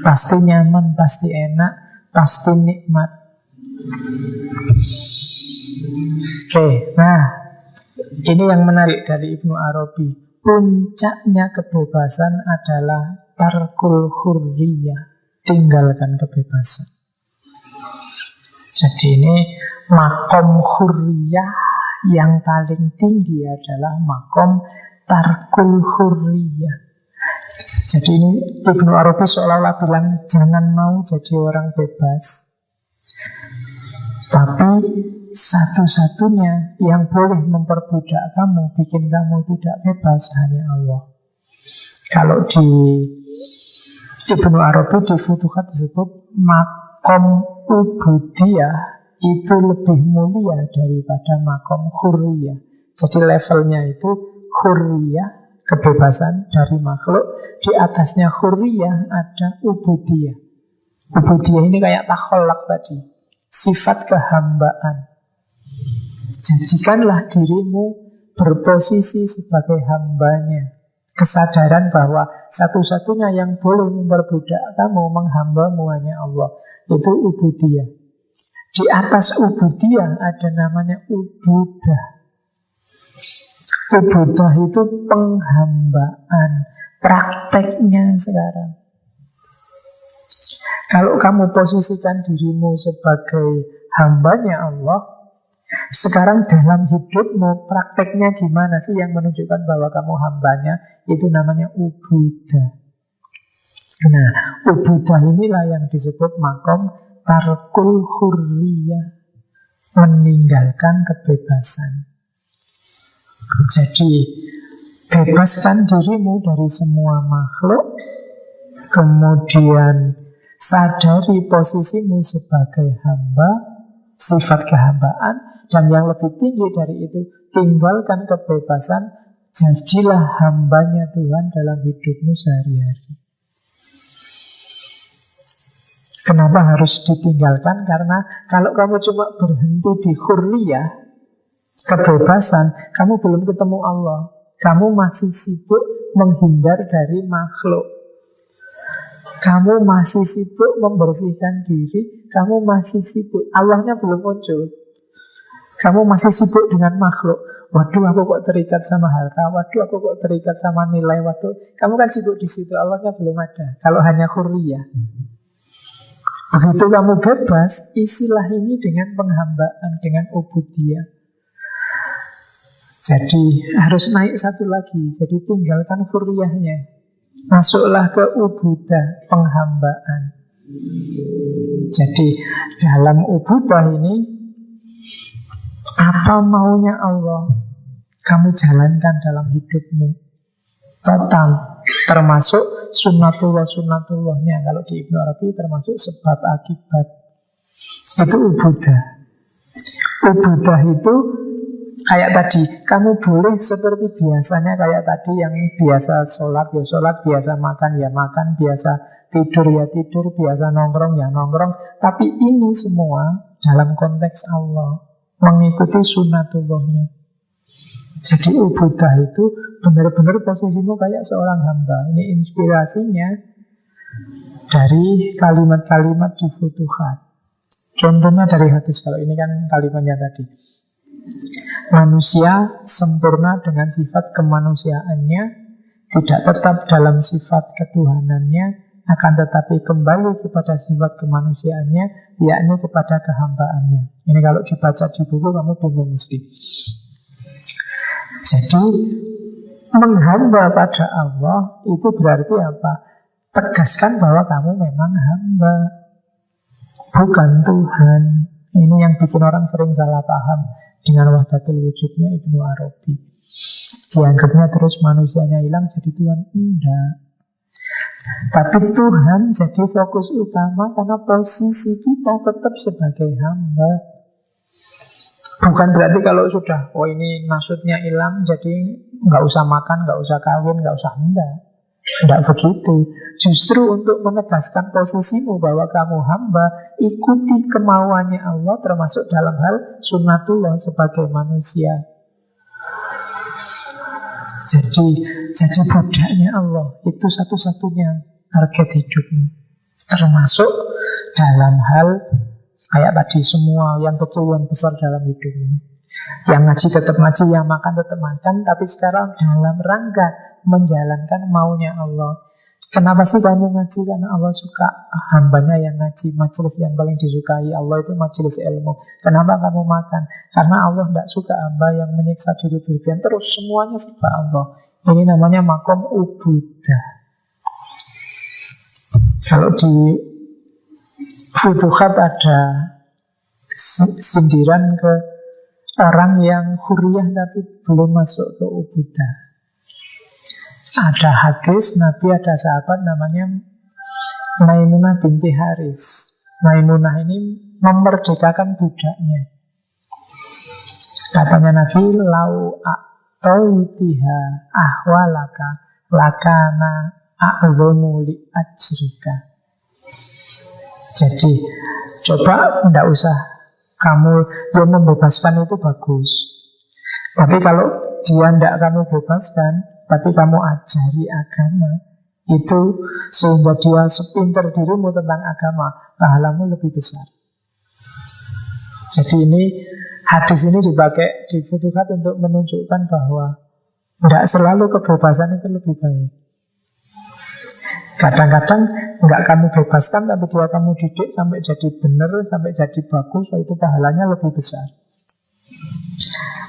Pasti nyaman, pasti enak, pasti nikmat. Oke, nah ini yang menarik dari Ibnu Arabi. Puncaknya kebebasan adalah tarkul hurriyah, tinggalkan kebebasan. Jadi ini makom hurriyah yang paling tinggi adalah makom tarkul hurriyah. Jadi ini Ibnu Arabi seolah-olah bilang, jangan mau jadi orang bebas. Tapi satu-satunya yang boleh memperbudak kamu, bikin kamu tidak bebas, hanya Allah. Kalau di Ibnu Arabi di Futuhat disebut makom ubudiyah itu lebih mulia daripada makom hurriyah. Jadi levelnya itu hurriyah, kebebasan dari makhluk. Di atasnya hurriyah ada ubudiyah. Ubudiyah ini kayak takholak tadi, sifat kehambaan. Jadikanlah dirimu berposisi sebagai hambanya. Kesadaran bahwa satu-satunya yang boleh memperbudak kamu, menghambamu, hanya Allah. Itu ubudiyah. Di atas ubudiyah ada namanya ubudah. Ubudah itu penghambaan. Prakteknya sekarang. Kalau kamu posisikan dirimu sebagai hambanya Allah, sekarang dalam hidupmu prakteknya gimana sih yang menunjukkan bahwa kamu hambanya? Itu namanya ubudah. Nah, ubudah inilah yang disebut makom tarkul hurriyah, meninggalkan kebebasan. Jadi bebaskan dirimu dari semua makhluk, kemudian sadari posisimu sebagai hamba, sifat kehambaan, dan yang lebih tinggi dari itu, tinggalkan kebebasan, jadilah hambanya Tuhan dalam hidupmu sehari-hari. Kenapa harus ditinggalkan? Karena kalau kamu cuma berhenti di hurriyah, kebebasan, kamu belum ketemu Allah. Kamu masih sibuk menghindar dari makhluk. Kamu masih sibuk membersihkan diri. Kamu masih sibuk, Allahnya belum muncul. Kamu masih sibuk dengan makhluk. Waduh, aku kok terikat sama harta. Waduh, aku kok terikat sama nilai. Waduh, kamu kan sibuk di situ. Allahnya belum ada. Kalau hanya hurriyah. Begitu kamu bebas, isilah ini dengan penghambaan, dengan ubudiyah. Jadi harus naik satu lagi. Jadi tinggalkan hurriyahnya. Masuklah ke ubudah, penghambaan. Jadi dalam ubudah ini, apa maunya Allah kamu jalankan dalam hidupmu total, termasuk sunnatullahnya. Kalau di Ibnu Arabi termasuk sebab akibat. Itu ubudah. Ubudah itu kayak tadi, kamu boleh seperti biasanya kayak tadi, yang biasa sholat ya sholat, biasa makan ya makan, biasa tidur ya tidur, biasa nongkrong ya nongkrong. Tapi ini semua dalam konteks Allah, mengikuti sunnatullahnya. Jadi ubudah itu benar-benar posisimu kayak seorang hamba. Ini inspirasinya dari kalimat-kalimat di Futuhat. Contohnya dari hadis, kalau ini kan kalimatnya tadi. Manusia sempurna dengan sifat kemanusiaannya, tidak tetap dalam sifat ketuhanannya, akan tetapi kembali kepada sifat kemanusiaannya, yakni kepada kehambaannya. Ini kalau dibaca di buku kamu bingung mesti. Jadi menghamba pada Allah itu berarti apa? Tegaskan bahwa kamu memang hamba, bukan Tuhan. Ini yang bikin orang sering salah paham dengan wahdatul wujudnya Ibnu Arabi. Dianggapnya terus manusianya hilang jadi Tuhan. Enggak. Tapi Tuhan jadi fokus utama karena posisi kita tetap sebagai hamba. Bukan berarti kalau sudah, oh ini nasutnya hilang, jadi nggak usah makan, nggak usah kawin, nggak usah. Enggak begitu. Justru untuk menegaskan posisimu bahwa kamu hamba, ikuti kemauannya Allah, termasuk dalam hal sunnatullah sebagai manusia. Jadi budaknya Allah itu satu-satunya target hidupmu, termasuk dalam hal kayak tadi, semua yang kecil yang besar dalam hidupmu. Yang ngaji tetap ngaji, yang makan tetap makan, tapi sekarang dalam rangka menjalankan maunya Allah. Kenapa sih kamu ngaji? Karena Allah suka hambanya yang ngaji. Majelis yang paling disukai Allah itu majelis ilmu. Kenapa kamu makan? Karena Allah tidak suka hamba yang menyiksa diri berlebihan. Terus semuanya serba Allah. Ini namanya makom ubudah. Kalau di Futuhat ada sindiran ke orang yang hurriyah tapi belum masuk ke ubudah. Ada hadis Nabi, ada sahabat namanya Maimunah binti Haris. Maimunah ini memerdekakan budaknya. Katanya Nabi, lau a'toitiha ahwalaka lakana a'zomu li ajrika. Jadi coba tidak usah kamu yang membebaskan itu bagus. Tapi kalau dia tidak kamu bebaskan, tapi kamu ajari agama, itu sehingga dia sepintar dirimu tentang agama, pahalamu lebih besar. Jadi ini hadis ini dipakai di Futuhat untuk menunjukkan bahwa tidak selalu kebebasan itu lebih baik. Kadang-kadang nggak kamu bebaskan, tapi dia kamu didik sampai jadi benar, sampai jadi bagus, itu pahalanya lebih besar.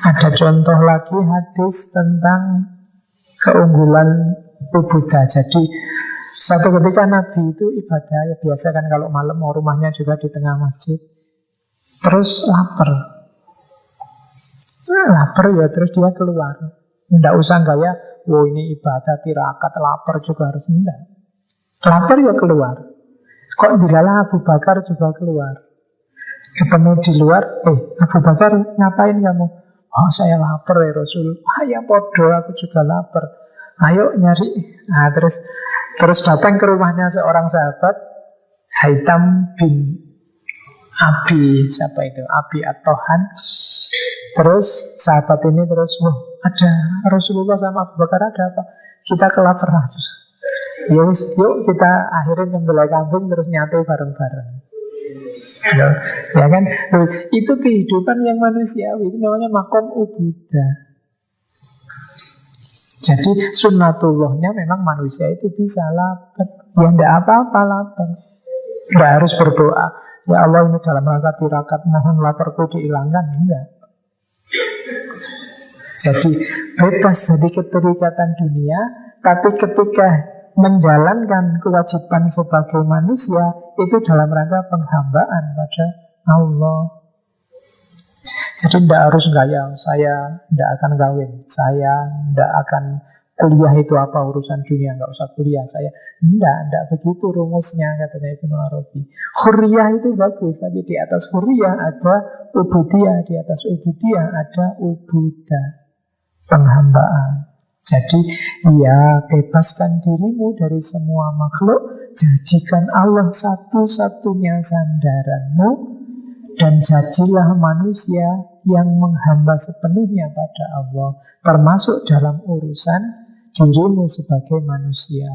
Ada contoh lagi hadis tentang keunggulan ubudah. Jadi satu ketika Nabi itu ibadah, ya biasa kan kalau malam mau rumahnya juga di tengah masjid. Terus lapar. Lapar ya terus dia keluar. Nggak usah gaya, oh ini ibadah tirakat, lapar juga harus. Enggak. Lapar ya keluar. Kok dilalah Abu Bakar juga keluar. Ketemu di luar, Abu Bakar ngapain kamu? Oh saya lapar ya Rasul. Ya podo aku juga lapar. Ayo nyari. Nah terus datang ke rumahnya seorang sahabat, Haitam bin Abi, siapa itu? Abi At-Tohan. Terus sahabat ini terus, ada Rasulullah sama Abu Bakar, ada apa? Kita kelaparan. Yuk kita akhirin nyembelih kambing terus nyate bareng-bareng. Ya, ya kan? Loh, itu kehidupan yang manusiawi, itu namanya makom ubudah. Jadi sunnatullahnya memang manusia itu bisa lapar. Ya tidak apa-apa lapar. Tidak harus berdoa, ya Allah ini dalam rangka tirakat mohon laparku dihilangkan. Enggak. Jadi bebas dari keterikatan dunia, tapi ketika menjalankan kewajiban sebagai manusia itu dalam rangka penghambaan pada Allah. Jadi tidak harus gaya, saya tidak akan kawin, saya tidak akan kuliah, itu apa urusan dunia, nggak usah kuliah saya. Tidak begitu rumusnya, katanya Ibnu Arabi. Hurriyah itu bagus, tapi di atas hurriyah ada ubudiyah, di atas ubudiyah ada ubudah, penghambaan. Jadi ya bebaskan dirimu dari semua makhluk, jadikan Allah satu-satunya sandaranmu, dan jadilah manusia yang menghamba sepenuhnya pada Allah, termasuk dalam urusan dirimu sebagai manusia.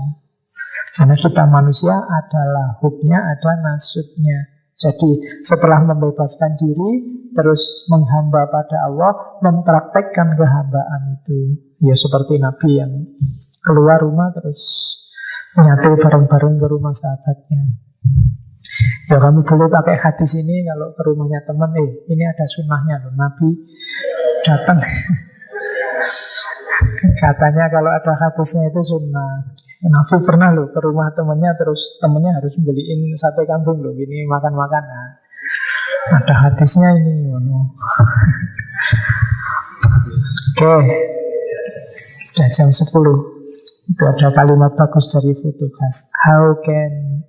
Karena kita manusia adalah hubnya, ada nasibnya. Jadi setelah membebaskan diri, terus menghamba pada Allah, mempraktekkan kehambaan itu. Ya seperti Nabi yang keluar rumah terus nyatu bareng-bareng ke rumah sahabatnya. Ya kamu boleh pakai hadis ini kalau ke rumahnya teman, ini ada sunnahnya loh, Nabi datang. Katanya kalau ada hadisnya itu sunnah. Nabi pernah loh ke rumah temannya, terus temannya harus beliin sate kambing loh, gini makan-makan. Nah, ada hadisnya ini. Oke, sudah jam 10. Itu ada kalimat bagus dari Futukas. How can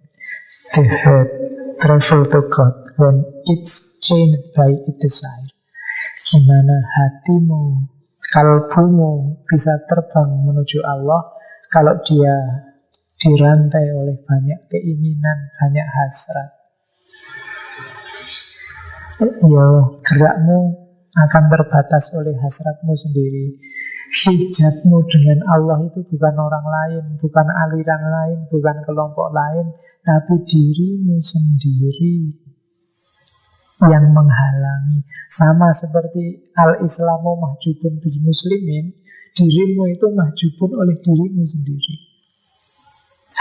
the head travel to God when it's chained by its desire? Gimana hatimu, kalbumu bisa terbang menuju Allah kalau dia dirantai oleh banyak keinginan, banyak hasrat? Ya, gerakmu akan terbatas oleh hasratmu sendiri. Hijabmu dengan Allah itu bukan orang lain, bukan aliran lain, bukan kelompok lain, tapi dirimu sendiri yang menghalangi. Sama seperti al-islamu mahjubun bil muslimin, dirimu itu mahjubun oleh dirimu sendiri,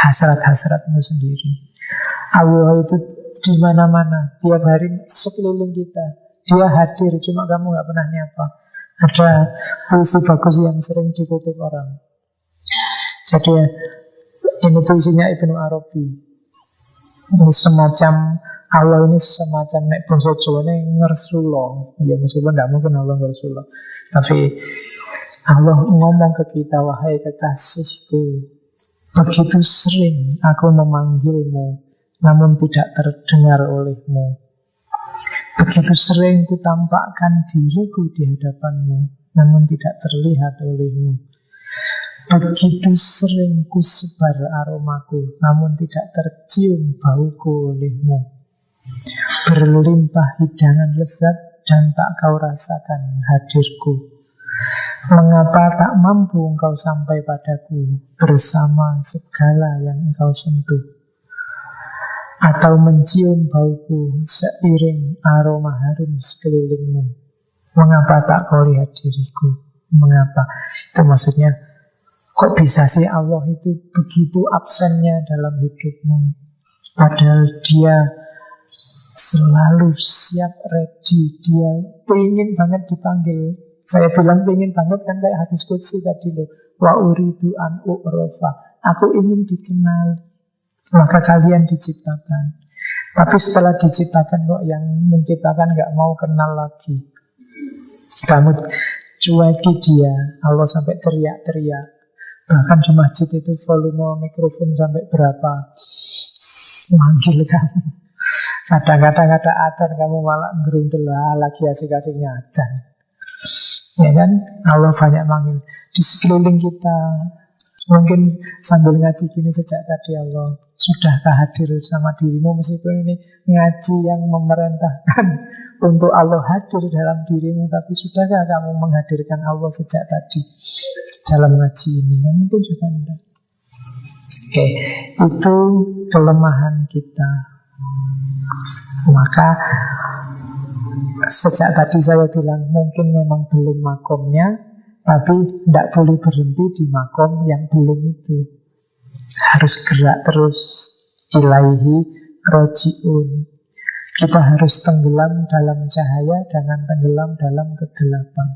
hasrat-hasratmu sendiri. Allah itu di mana-mana, tiap hari sekeliling kita. Dia hadir, cuma kamu gak pernah nyapa. Ada puisi bagus yang sering dikutip orang. Jadi ini puisinya Ibnu Arabi. Ini semacam Allah ini semacam nek bangsa Jawa ini ngersulo. Ya meskipun tidak mungkin Allah ngersulo, tapi Allah ngomong ke kita, wahai kekasihku, begitu sering aku memanggilmu, namun tidak terdengar olehmu. Begitu sering ku tampakkan diriku di hadapanmu, namun tidak terlihat olehmu. Begitu sering ku sebar aromaku, namun tidak tercium bauku olehmu. Berlimpah hidangan lezat dan tak kau rasakan hadirku. Mengapa tak mampu engkau sampai padaku bersama segala yang engkau sentuh? Atau mencium bauku seiring aroma harum sekelilingmu? Mengapa tak kau lihat diriku? Mengapa? Itu maksudnya, kok bisa sih Allah itu begitu absennya dalam hidupmu? Padahal dia selalu siap, ready. Dia pengen banget dipanggil. Saya bilang pengen banget kan kayak hadis qudsi tadi loh. Wa uridu an u'rofa. Aku ingin dikenal, maka kalian diciptakan. Tapi setelah diciptakan kok yang menciptakan gak mau kenal lagi. Kamu cueki dia. Allah sampai teriak-teriak. Bahkan di masjid itu volume mikrofon sampai berapa, manggil kamu. Kadang-kadang ada adzan, kamu malah gerundel, lagi asik-asiknya adzan. Ya kan? Allah banyak manggil di sekeliling kita. Mungkin sambil ngaji gini sejak tadi, Allah, sudahkah hadir sama dirimu? Meskipun ini ngaji yang memerintahkan untuk Allah hadir dalam dirimu, tapi sudahkah kamu menghadirkan Allah sejak tadi dalam ngaji ini? Ya, mungkin juga enggak. Oke, itu kelemahan kita. Maka sejak tadi saya bilang mungkin memang belum makomnya, tapi tidak boleh berhenti di makom yang belum itu. Harus gerak terus. Ilaihi roji'un. Kita harus tenggelam dalam cahaya, jangan tenggelam dalam kegelapan.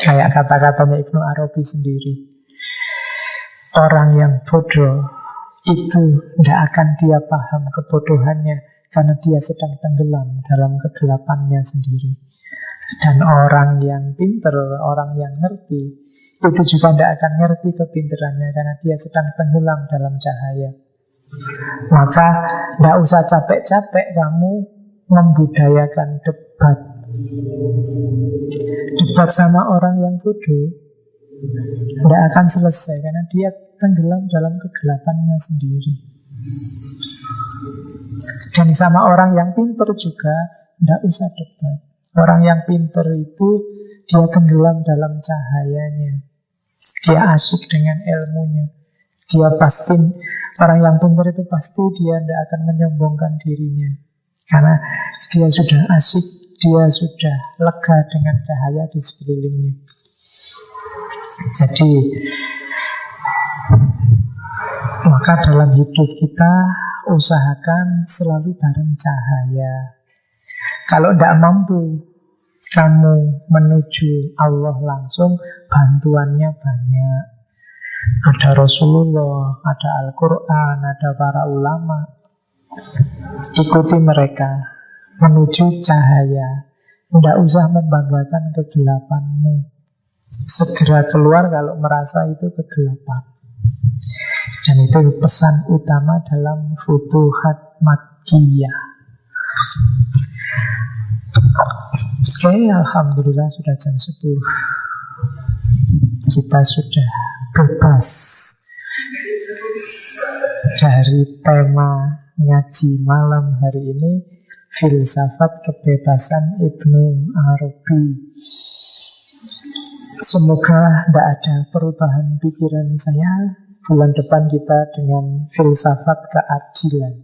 Kayak kata-katanya Ibnu Arabi sendiri. Orang yang bodoh itu tidak akan dia paham kebodohannya, karena dia sedang tenggelam dalam kegelapannya sendiri. Dan orang yang pinter, orang yang ngerti, itu juga tidak akan ngerti kepinterannya, karena dia sedang tenggelam dalam cahaya. Maka tidak usah capek-capek kamu membudayakan debat. Debat sama orang yang bodoh tidak akan selesai, karena dia tenggelam dalam kegelapannya sendiri. Dan sama orang yang pinter juga tidak usah debat. Orang yang pinter itu dia tenggelam dalam cahayanya. Dia asyik dengan ilmunya. Dia pasti, orang yang pinter itu pasti dia tidak akan menyombongkan dirinya. Karena dia sudah asyik, dia sudah lega dengan cahaya di sekelilingnya. Jadi, maka dalam hidup kita usahakan selalu bareng cahaya. Kalau tidak mampu kamu menuju Allah langsung, bantuannya banyak. Ada Rasulullah, ada Al-Quran, ada para ulama. Ikuti mereka menuju cahaya. Tidak usah membanggakan kegelapanmu. Segera keluar kalau merasa itu kegelapan. Dan itu pesan utama dalam Futuhat Makkiyah. Oke, alhamdulillah sudah jam 10. Kita sudah bebas dari tema ngaji malam hari ini, filsafat kebebasan Ibnu Arabi. Semoga tidak ada perubahan pikiran saya. Bulan depan kita dengan filsafat keadilan.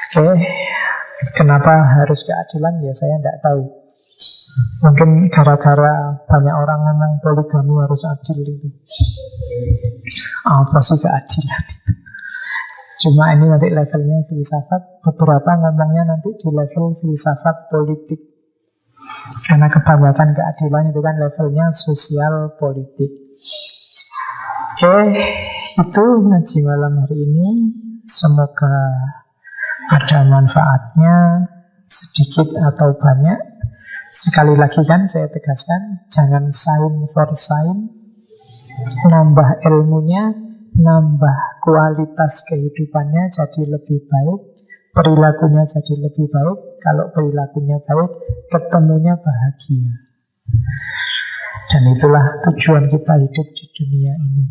Oke, kenapa harus keadilan? Ya saya tidak tahu. Mungkin gara-gara banyak orang ngomong poligami harus adil itu. Apa sih keadilan? Cuma ini nanti levelnya filsafat. Beberapa ngomongnya nanti di level filsafat politik. Karena kebanyakan keadilan itu kan levelnya sosial politik. Oke, itu ngaji malam hari ini. Semoga ada manfaatnya, sedikit atau banyak. Sekali lagi kan saya tegaskan, jangan sign for sign. Nambah ilmunya, nambah kualitas kehidupannya jadi lebih baik, perilakunya jadi lebih baik. Kalau perilakunya baik, ketemunya bahagia. Dan itulah tujuan kita hidup di dunia ini.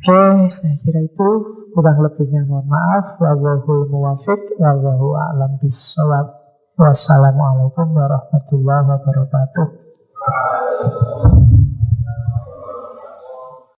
Oke, saya kira itu. Kurang lebihnya mohon maaf. Wallahul muwaffiq, wallahu a'lam bishawab. Wassalamualaikum warahmatullahi wabarakatuh.